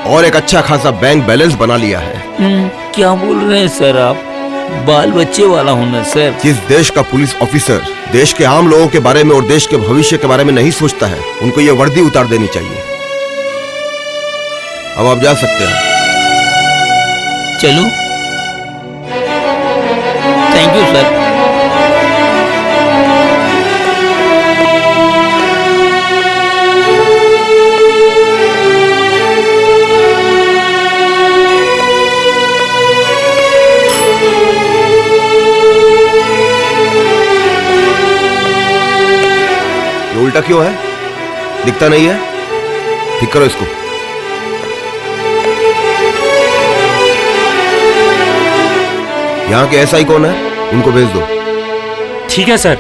और एक अच्छा खासा बैंक बैलेंस बना लिया है।
क्या बोल रहे हैं सर आप? बाल बच्चे वाला हूँ ना सर।
जिस देश का पुलिस ऑफिसर देश के आम लोगों के बारे में और देश के भविष्य के बारे में नहीं सोचता है, उनको ये वर्दी उतार देनी चाहिए। अब आप जा सकते हैं।
चलो। Thank you sir.
ये उल्टा क्यों है? दिखता नहीं है? ठीक करो इसको। यहाँ के एसआई कौन है? उनको भेज दो।
ठीक है सर।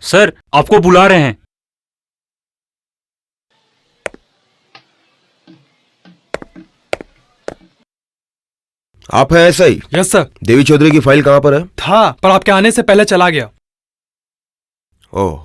सर आपको बुला रहे हैं।
आप हैं SI?
Yes sir.
Devi Chaudhary की फाइल कहां पर है?
था, पर आपके आने से पहले चला गया।
ओह,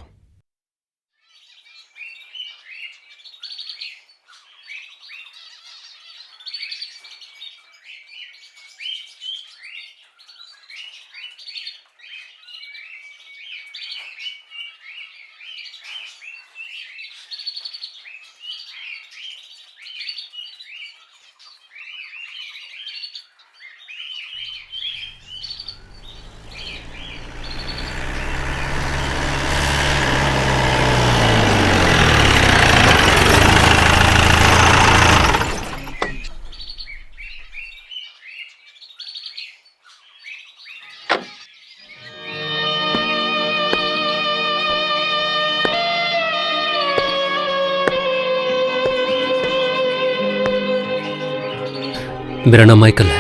मेरा नाम माइकल है।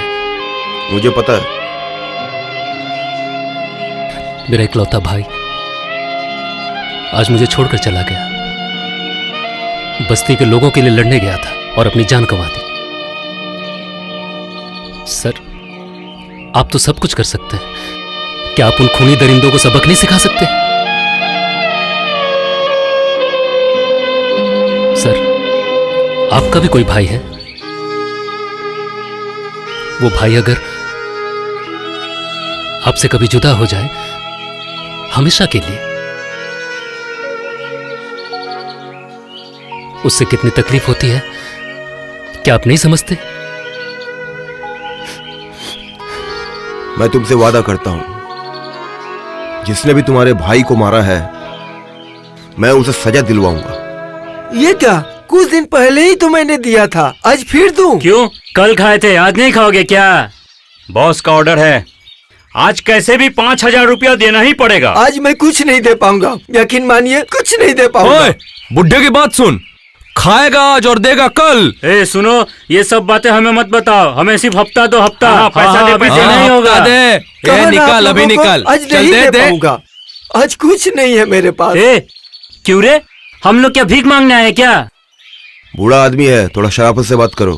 मुझे पता है।
मेरा इकलौता भाई आज मुझे छोड़कर चला गया। बस्ती के लोगों के लिए लड़ने गया था और अपनी जान गंवा दी। सर, आप तो सब कुछ कर सकते हैं, क्या आप उन खूनी दरिंदों को सबक नहीं सिखा सकते? सर, आपका भी कोई भाई है? वो भाई अगर आपसे कभी जुदा हो जाए हमेशा के लिए, उससे कितनी तकलीफ होती है क्या आप नहीं समझते?
मैं तुमसे वादा करता हूं, जिसने भी तुम्हारे भाई को मारा है मैं उसे सजा दिलवाऊंगा।
ये क्या? कुछ दिन पहले ही तो मैंने दिया था, आज फिर दूं?
क्यों? कल खाए थे, आज नहीं खाओगे क्या? बॉस का ऑर्डर है, आज कैसे भी 5,000 रुपया देना ही पड़ेगा।
आज मैं कुछ नहीं दे पाऊंगा, यकीन मानिए कुछ नहीं दे पाऊंगा।
ओए, बुड्ढे की बात सुन, खाएगा आज और देगा कल।
ए सुनो, ये सब बातें हमें मत बताओ, हमें सिर्फ हफ्ता दो हफ्ता पैसा दे नहीं होगा।
निकाल अभी निकाल।
आज नहीं दे पाऊंगा, आज कुछ नहीं है मेरे पास।
क्यों रे, हम लोग क्या भीख मांगने आए क्या?
बूढ़ा आदमी है, थोड़ा शराफत से बात करो।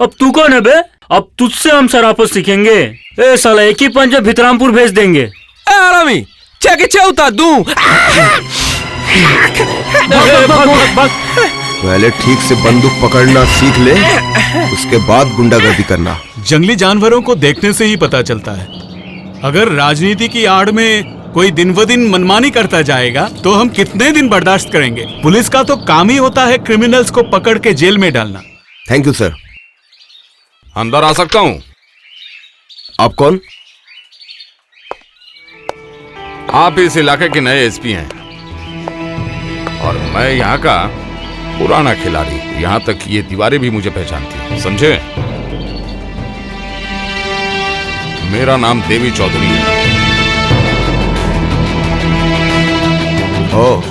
अब तू कौन है बे? अब तुझसे हम शराफत सीखेंगे? साला एक ही पंच भितरामपुर भेज देंगे।
आरामी चाके चौथा दूं।
पहले ठीक से बंदूक पकड़ना सीख ले, उसके बाद गुंडागर्दी करना।
जंगली जानवरों को देखने से ही पता चलता है। अगर राजनीति की आड़ में कोई दिन ब दिन मनमानी करता जाएगा तो हम कितने दिन बर्दाश्त करेंगे? पुलिस का तो काम ही होता है क्रिमिनल्स को पकड़ के जेल में डालना।
Thank you sir.
अंदर आ सकता हूं?
आप कौन?
आप इस इलाके के नए एसपी हैं और मैं यहाँ का पुराना खिलाड़ी। यहाँ तक ये दीवारें भी मुझे पहचानती हैं, समझे? मेरा नाम देवी चौधरी है।
ओह,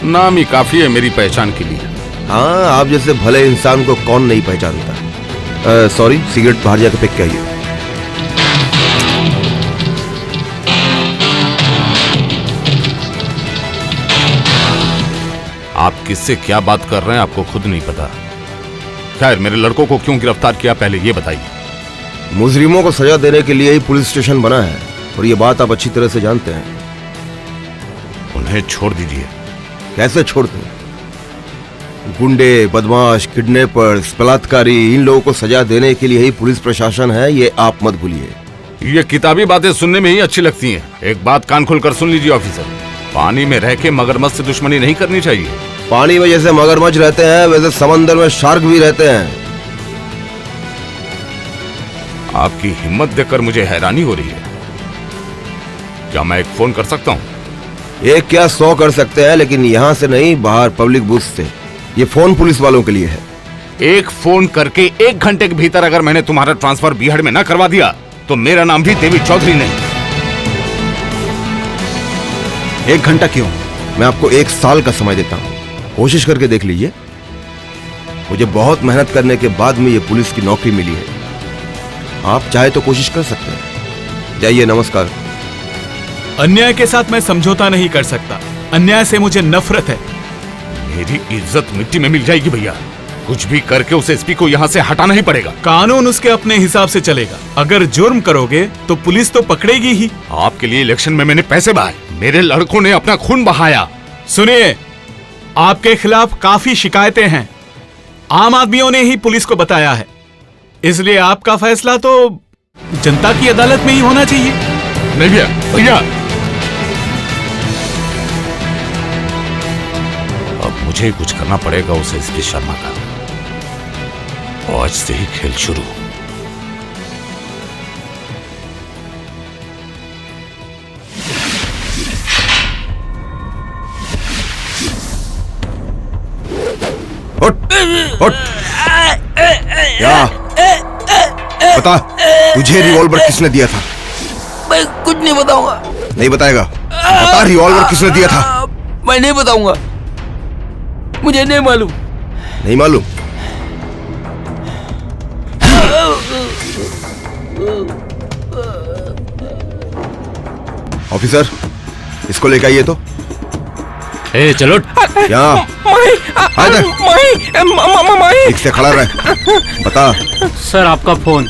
नाम ही काफी है मेरी पहचान के लिए।
हाँ, आप जैसे भले इंसान को कौन नहीं पहचानता। सॉरी, सिगरेट बाहर जाकर फेंक के आइए।
आप किससे क्या बात कर रहे हैं आपको खुद नहीं पता। खैर, मेरे लड़कों को क्यों गिरफ्तार किया पहले ये बताइए।
मुजरिमों को सजा देने के लिए ही पुलिस स्टेशन बना है और ये बात आप अच्छी तरह से जानते हैं।
उन्हें छोड़ दीजिए।
कैसे छोड़ दें? गुंडे, बदमाश, किडनैपर्स, बलात्कारी, इन लोगों को सजा देने के लिए ही पुलिस प्रशासन है, ये आप मत भूलिए।
ये किताबी बातें सुनने में ही अच्छी लगती हैं। एक बात कान खोलकर सुन लीजिए ऑफिसर, पानी में रह के मगरमच्छ से दुश्मनी नहीं करनी चाहिए।
पानी में जैसे मगरमच्छ रहते हैं वैसे समंदर में शार्क भी रहते हैं।
आपकी हिम्मत देखकर मुझे हैरानी हो रही है। क्या मैं एक फोन कर सकता हूँ?
एक क्या 100 कर सकते हैं, लेकिन यहाँ से नहीं, बाहर पब्लिक बूथ से। ये फोन पुलिस वालों के लिए है।
एक फोन करके 1 घंटे के भीतर अगर मैंने तुम्हारा ट्रांसफर बीहड़ में ना करवा दिया तो मेरा नाम भी देवी चौधरी नहीं।
1 घंटा क्यों, मैं आपको 1 साल का समय देता हूँ, कोशिश करके देख लीजिए। मुझे बहुत मेहनत करने के बाद में ये पुलिस की नौकरी मिली है। आप चाहे तो कोशिश कर सकते हैं। जाइए, नमस्कार।
अन्याय के साथ मैं समझौता नहीं कर सकता। अन्याय से मुझे नफरत है।
मेरी इज्जत मिट्टी में मिल जाएगी भैया। कुछ भी करके उस एसपी को यहाँ से हटाना ही पड़ेगा।
कानून उसके अपने हिसाब से चलेगा। अगर जुर्म करोगे तो पुलिस तो पकड़ेगी ही।
आपके लिए इलेक्शन में मैंने पैसे बहाए, मेरे लड़कों ने अपना खून बहाया।
सुनिए, आपके खिलाफ काफी शिकायतें हैं। आम आदमियों ने ही पुलिस को बताया है, इसलिए आपका फैसला तो जनता की अदालत में ही होना चाहिए।
नहीं भैया, भैया अब मुझे कुछ करना पड़ेगा उसे एसपी शर्मा का। आज से ही खेल शुरू।
उठ। क्या? बता, तुझे रिवॉल्वर किसने दिया था?
मैं कुछ नहीं बताऊंगा।
नहीं बताएगा? बता, रिवॉल्वर किसने दिया था?
मैं नहीं बताऊंगा, मुझे नहीं मालूम।
नहीं मालूम? ऑफिसर, इसको लेके आइए तो।
ए, चलो।
क्या? ठीक से खड़ा रहे। बता।
सर, आपका फोन।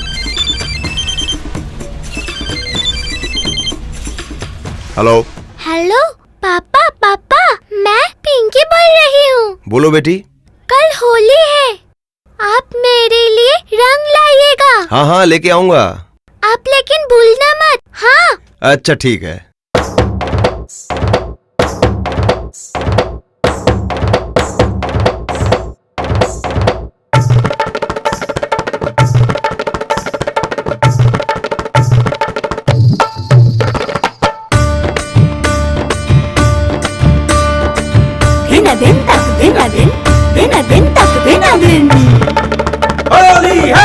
हेलो।
हेलो पापा, पापा मैं पिंकी बोल रही हूँ।
बोलो बेटी।
कल होली है, आप मेरे लिए रंग लाइएगा।
हाँ हाँ, लेके आऊंगा।
आप लेकिन भूलना मत। हाँ।
अच्छा ठीक है।
दिन तक दिन
होली है।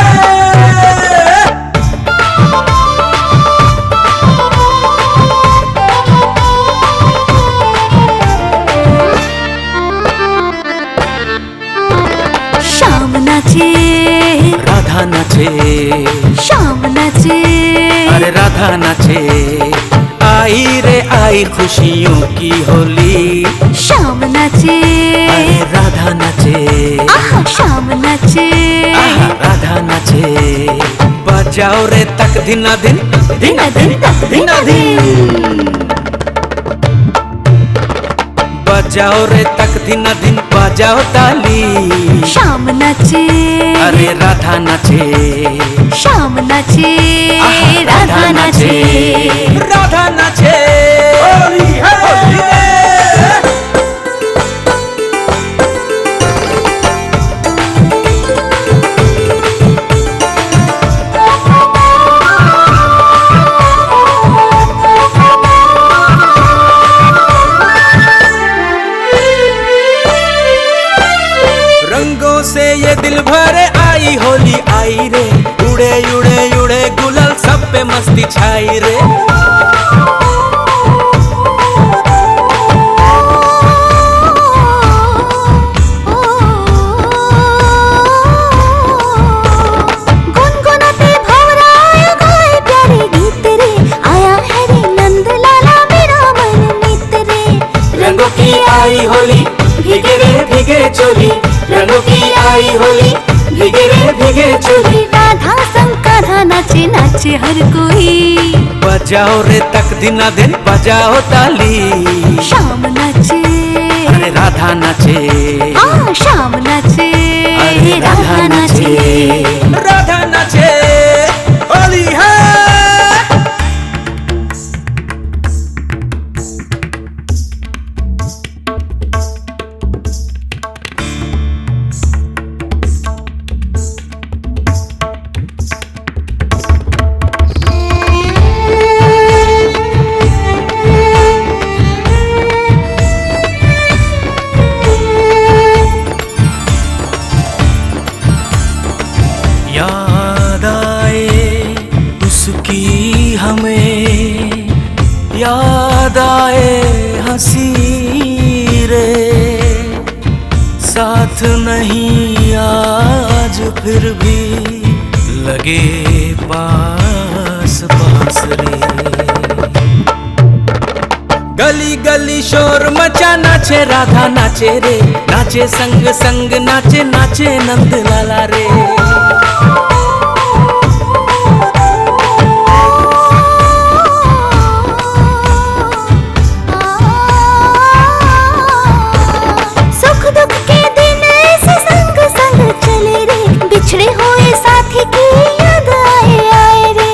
शाम नाचे,
राधा नाचे,
शाम नाचे,
अरे राधा नाचे, आई रे आई खुशियों की होली।
शाम नाचे,
अरे राधा नाचे,
शाम नाचे,
राधा नाचे, बजाओ रे तक दिना दिन,
दिना दिन तक दिना दिन,
बजाओ रे तक दिना दिन, बजाओ ताली।
शाम नाचे,
अरे राधा नाचे,
शाम नाचे, राधा नाचे,
राधा नाचे,
होली है, होली है।
रंगों से ये दिल भरे आई होली आई रे, उड़े उड़े उड़े गुलाल सब पे मस्ती छाई रे।
गुनगुनाते भंवरा गाए प्यारे गीत रे, आया है रे नंद लाला मेरा मन मित रे।
रंगों की आई होली,
भीगे रे भीगे चोली, रंगों की आई होली, भीगे रे भीगे चोली।
राधा संकाधा नाचे नाचे हर कोई,
बजाओ रे तक दिना दिन बजाओ ताली।
शाम नाचे
अरे राधा नाचे,
शाम नाचे
अरे राधा नाचे, राधा नाचे, होली है। याद आए उसकी हमें, याद आए हंसी रे, साथ नहीं आज फिर भी लगे पास पास रे। गली गली शोर मचा नाचे राधा नाचे रे, नाचे संग संग नाचे नाचे नंद लाला रे।
सुख दुख के दिन ऐसे संग संग चले रे, बिछड़े हुए साथी की याद आए आए रे।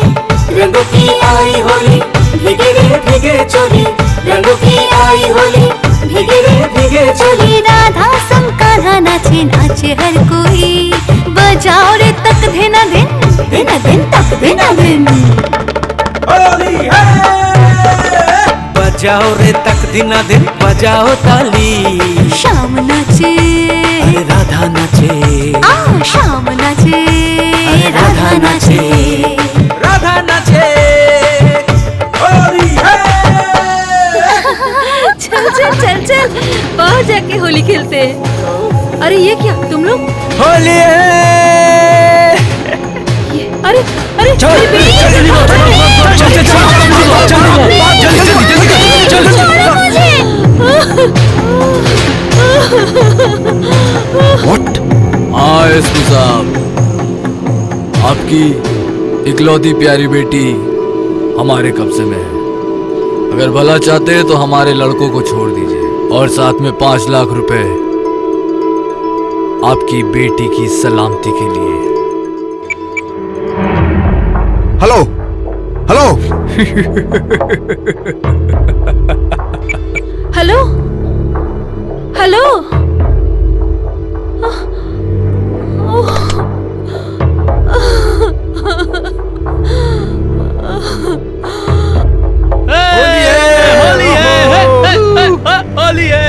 रंगों की आई होली, भीगे रे भीगे चोली, रंगों की आई होली, भीगे रे भीगे चोली।
राधा संकाधा नाचे नाचे हर कोई, बजाओ रे तक देना दिन, देना दिन तक देना दिन।
होली है। बजाओ रे तक दिना दिन बजाओ ताली।
शाम नाचे
अरे राधा नाचे,
शाम नाचे
अरे राधा नाचे, राधा नाचे, होली है।
चल चल चल चल बाहर जाके होली खेलते हैं। अरे ये क्या तुम लोग?
होली है।
अरे अरे
चल
हाँ एसपी साहब, आपकी इकलौती प्यारी बेटी हमारे कब्जे में है। अगर भला चाहते हैं तो हमारे लड़कों को छोड़ दीजिए और साथ में 5 लाख रुपए आपकी बेटी की सलामती के लिए।
Hello hello
hello hello.
Holi है, होली है।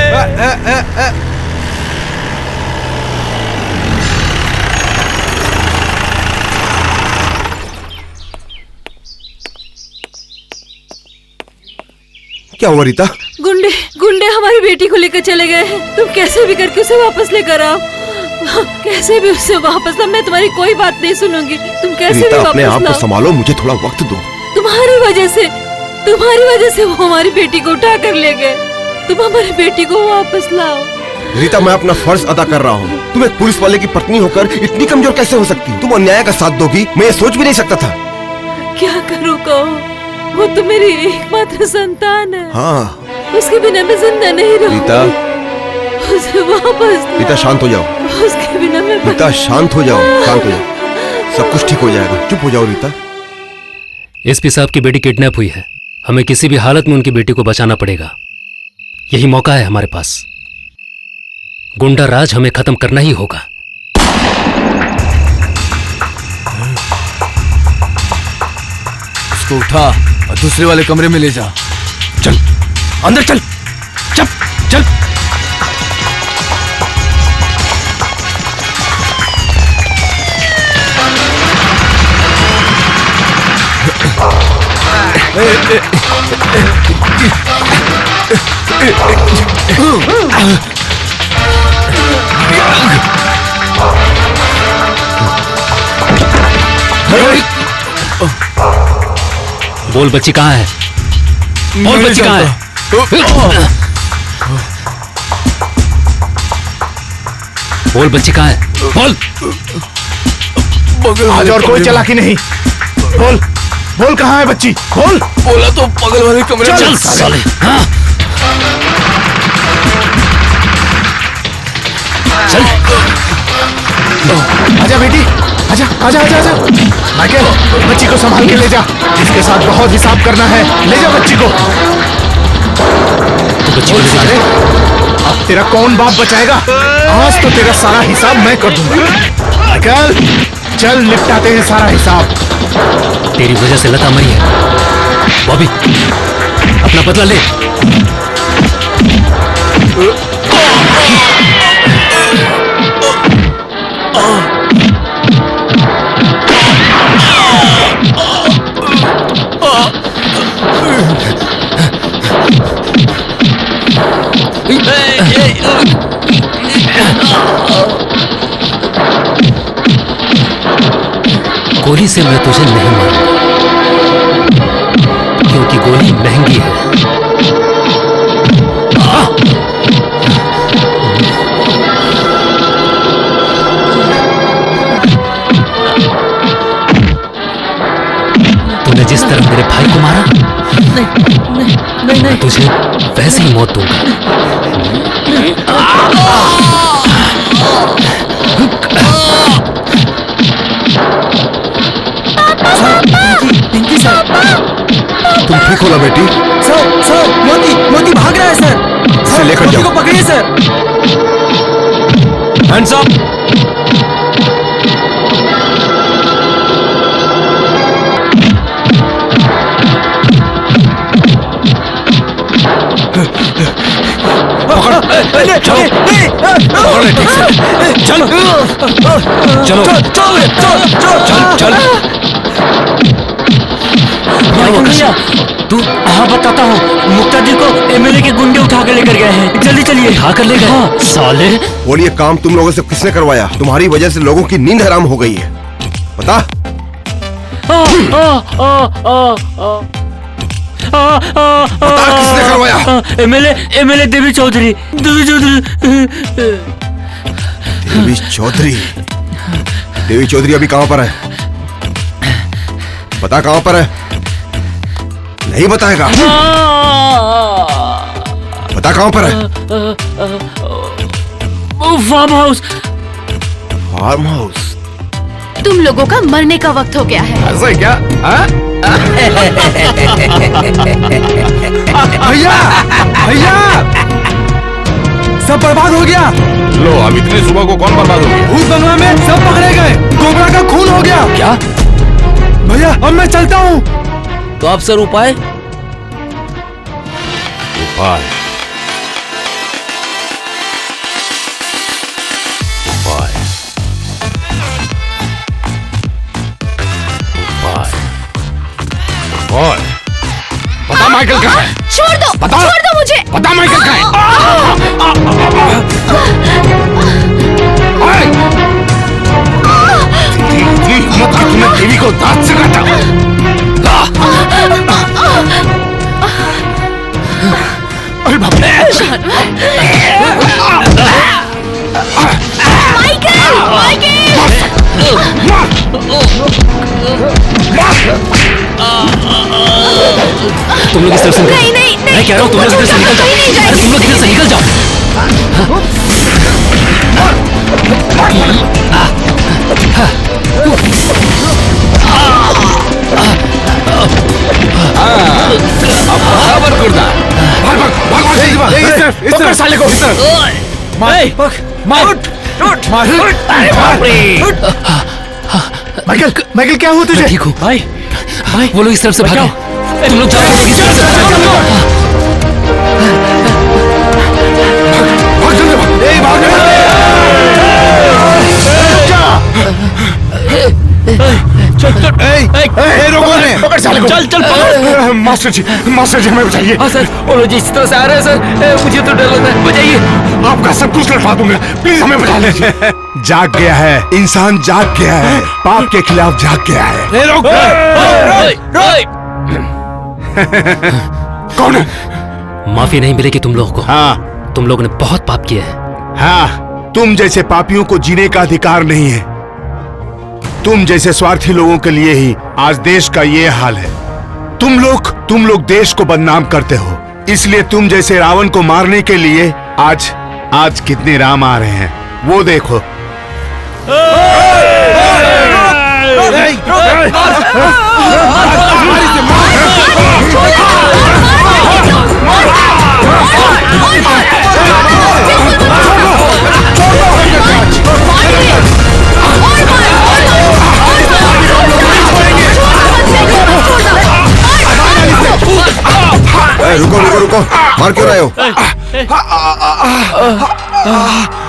क्या हुआ रीता?
गुंडे गुंडे हमारी बेटी को लेकर चले गए हैं। तुम कैसे भी करके उसे वापस लेकर आओ, कैसे भी उसे वापस लाओ। मैं तुम्हारी कोई बात नहीं सुनूंगी। तुम कैसे भी
रीता,
वापस
अपने आप को
लाओ।
संभालो, मुझे थोड़ा वक्त दो।
तुम्हारी वजह से वो हमारी बेटी को उठा कर ले गए। तुम हमारी बेटी को वापस लाओ।
रीता, मैं अपना फर्ज अदा कर रहा हूँ। तुम एक पुलिस वाले की पत्नी होकर इतनी कमजोर कैसे हो सकती? तुम अन्याय का साथ दोगी, मैं ये सोच भी नहीं सकता था।
क्या करूँ कहो, वो तो मेरी एकमात्र संतान है।
हाँ
उसके बिना मैं जिंदा नहीं रहूंगी।
रीता,
उसे वापस दो।
रीता शांत हो जाओ।
उसके बिना मैं
रीता शांत हो जाओ, शांत हो जाओ, सब कुछ ठीक हो जाएगा। चुप हो जाओ रीता।
एसपी साहब की बेटी किडनैप हुई है। हमें किसी भी हालत में उनकी बेटी को बचाना पड़ेगा। यही मौका है हमारे पास। गुंडा राज हमें खत्म करना ही होगा।
उसको उठा और दूसरे वाले कमरे में ले जा। चल अंदर चल, चल चल।
बोल बच्ची कहाँ है? बोल बच्ची कहाँ है? बोल बच्ची कहाँ है? बोल।
आज और कोई चालाकी नहीं। बोल बोल कहाँ है बच्ची? बोल।
बोला तो बगल वाले कमरे में।
चल साले। हाँ। चल आजा बेटी, आजा आजा आजा आजा। माइकल, बच्ची को संभाल के ले जा, इसके साथ बहुत हिसाब करना है। ले जा बच्ची को। बच्ची को ले अब तेरा कौन बाप बचाएगा? आज तो तेरा सारा हिसाब मैं कर दूंगा। माइकल चल निपटाते हैं सारा हिसाब।
तेरी वजह से लता मरी है। बॉबी अपना बदला ले। गोली से मैं तुझे नहीं मारूंगा, क्योंकि गोली महंगी है। तूने जिस तरह मेरे भाई को मारा, मैं तुझे वैसे ही मौत दूंगा।
पिंकी सर,
तुम ठीक हो ना बेटी?
सर मोती भाग रहा है सर।
इसे लेकर जाओ।
को पकड़िए सर।
Hands up.
चलो चलो चल।
भैया तू हाँ बताता हूँ, मुक्ता जी को एमएलए के गुंडे उठा कर लेकर गए हैं। जल्दी चलिए।
उठा कर ले गए? साले।
और ये काम तुम लोगों से किसने करवाया? तुम्हारी वजह से लोगों की नींद हराम हो गई है। बता।
बता
किसने करवाया?
एमएलए देवी चौधरी।
देवी चौधरी अभी कहाँ पर है? बता कहाँ पर है? नहीं बताएगा? बता कहाँ पर है?
Farm house.
Farm house?
तुम लोगों का मरने का वक्त हो गया है।
ऐसा है क्या?
भैया सब बर्बाद हो गया।
लो अब इतनी सुबह को कौन बर्बाद हो गया?
भूत बंगला में सब पकड़े गए, कोबरा का खून हो गया।
क्या?
भैया अब मैं चलता हूँ।
तो आप सर उपाय?
उपाय बता माइकल कहाँ है?
छोड़ दो मुझे।
बता माइकल कहाँ है? हिम्मत की तूने देवी को दांत से काटा। अरे बाप रे।
तुम लोग इस तरफ से
नहीं,
मैं कह रहा हूँ तुम लोग इधर से निकल जाओ। अरे तुम लोग इधर से निकल जाओ।
अब बराबर करना। भाग
पकड़ साले को। माइकल क्या हुआ तुझे?
ठीक हूँ भाई। वो लोग इस तरफ से भागे। तुम लोग जाओ।
पकड़ साले को।
चल पकड़। मास्टर जी हमें बचाइए।
हाँ सर, वो लोग जिस तरह से आ रहे हैं सर, मुझे तो डर लग रहा है। बचाइए।
आपका सब कुछ लौटा दूंगा, प्लीज हमें बचा लीजिए।
जाग गया है इंसान, जाग गया है, पाप के खिलाफ जाग गया है।
कौन है?
माफी नहीं मिलेगी तुम लोगों को।
हाँ
तुम लोगों ने बहुत पाप किया है।
हाँ तुम जैसे पापियों को जीने का अधिकार नहीं है। तुम जैसे स्वार्थी लोगों के लिए ही आज देश का ये हाल है। तुम लोग देश को बदनाम करते हो, इसलिए तुम जैसे रावण को मारने के लिए आज कितने राम आ रहे हैं वो देखो।
रुको रुको रुको, मार क्यों रहे हो?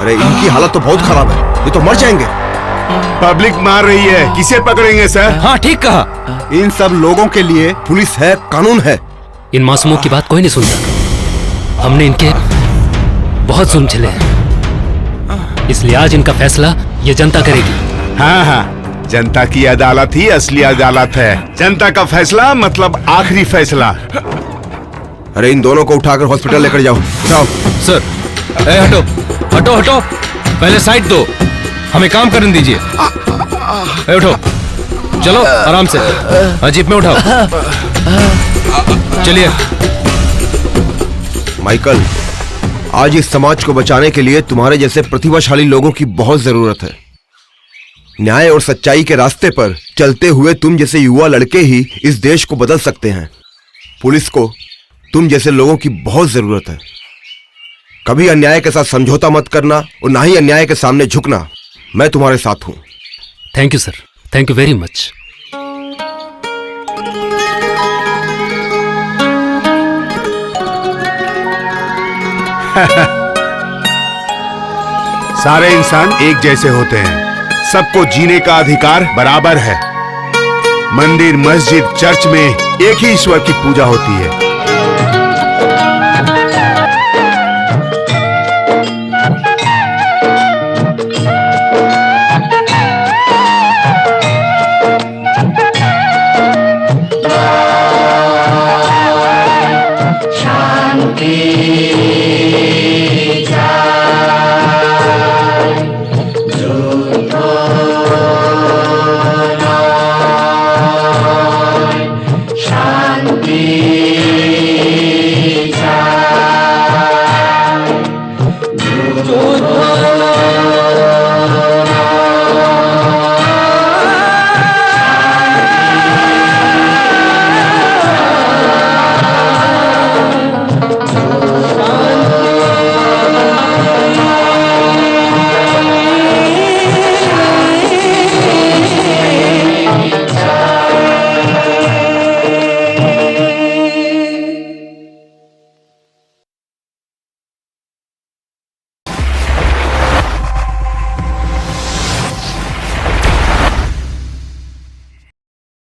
अरे इनकी हालत तो बहुत खराब है, ये तो मर जाएंगे।
पब्लिक मार रही है, किसे पकड़ेंगे सर?
हाँ ठीक कहा।
इन सब लोगों के लिए पुलिस है, कानून है।
इन मासूमों की बात कोई नहीं सुनता। हमने इनके बहुत जुल्म झेले हैं, इसलिए आज इनका फैसला ये जनता करेगी।
हाँ, जनता की अदालत ही असली अदालत है। जनता का फैसला मतलब आखिरी फैसला।
अरे इन दोनों को उठाकर हॉस्पिटल लेकर जाओ। जाओ
सर। हटो हटो हटो, पहले साइड दो, हमें काम करने दीजिए। उठो, चलो आराम से, जीप में उठाओ। चलिए।
माइकल, आज इस समाज को बचाने के लिए तुम्हारे जैसे प्रतिभाशाली लोगों की बहुत जरूरत है। न्याय और सच्चाई के रास्ते पर चलते हुए तुम जैसे युवा लड़के ही इस देश को बदल सकते हैं। पुलिस को तुम जैसे लोगों की बहुत जरूरत है। कभी अन्याय के साथ समझौता मत करना और ना ही अन्याय के सामने झुकना। मैं तुम्हारे साथ हूं।
Thank you sir, thank you very much.
सारे इंसान एक जैसे होते हैं, सबको जीने का अधिकार बराबर है। मंदिर, मस्जिद, चर्च में एक ही ईश्वर की पूजा होती है।
शांति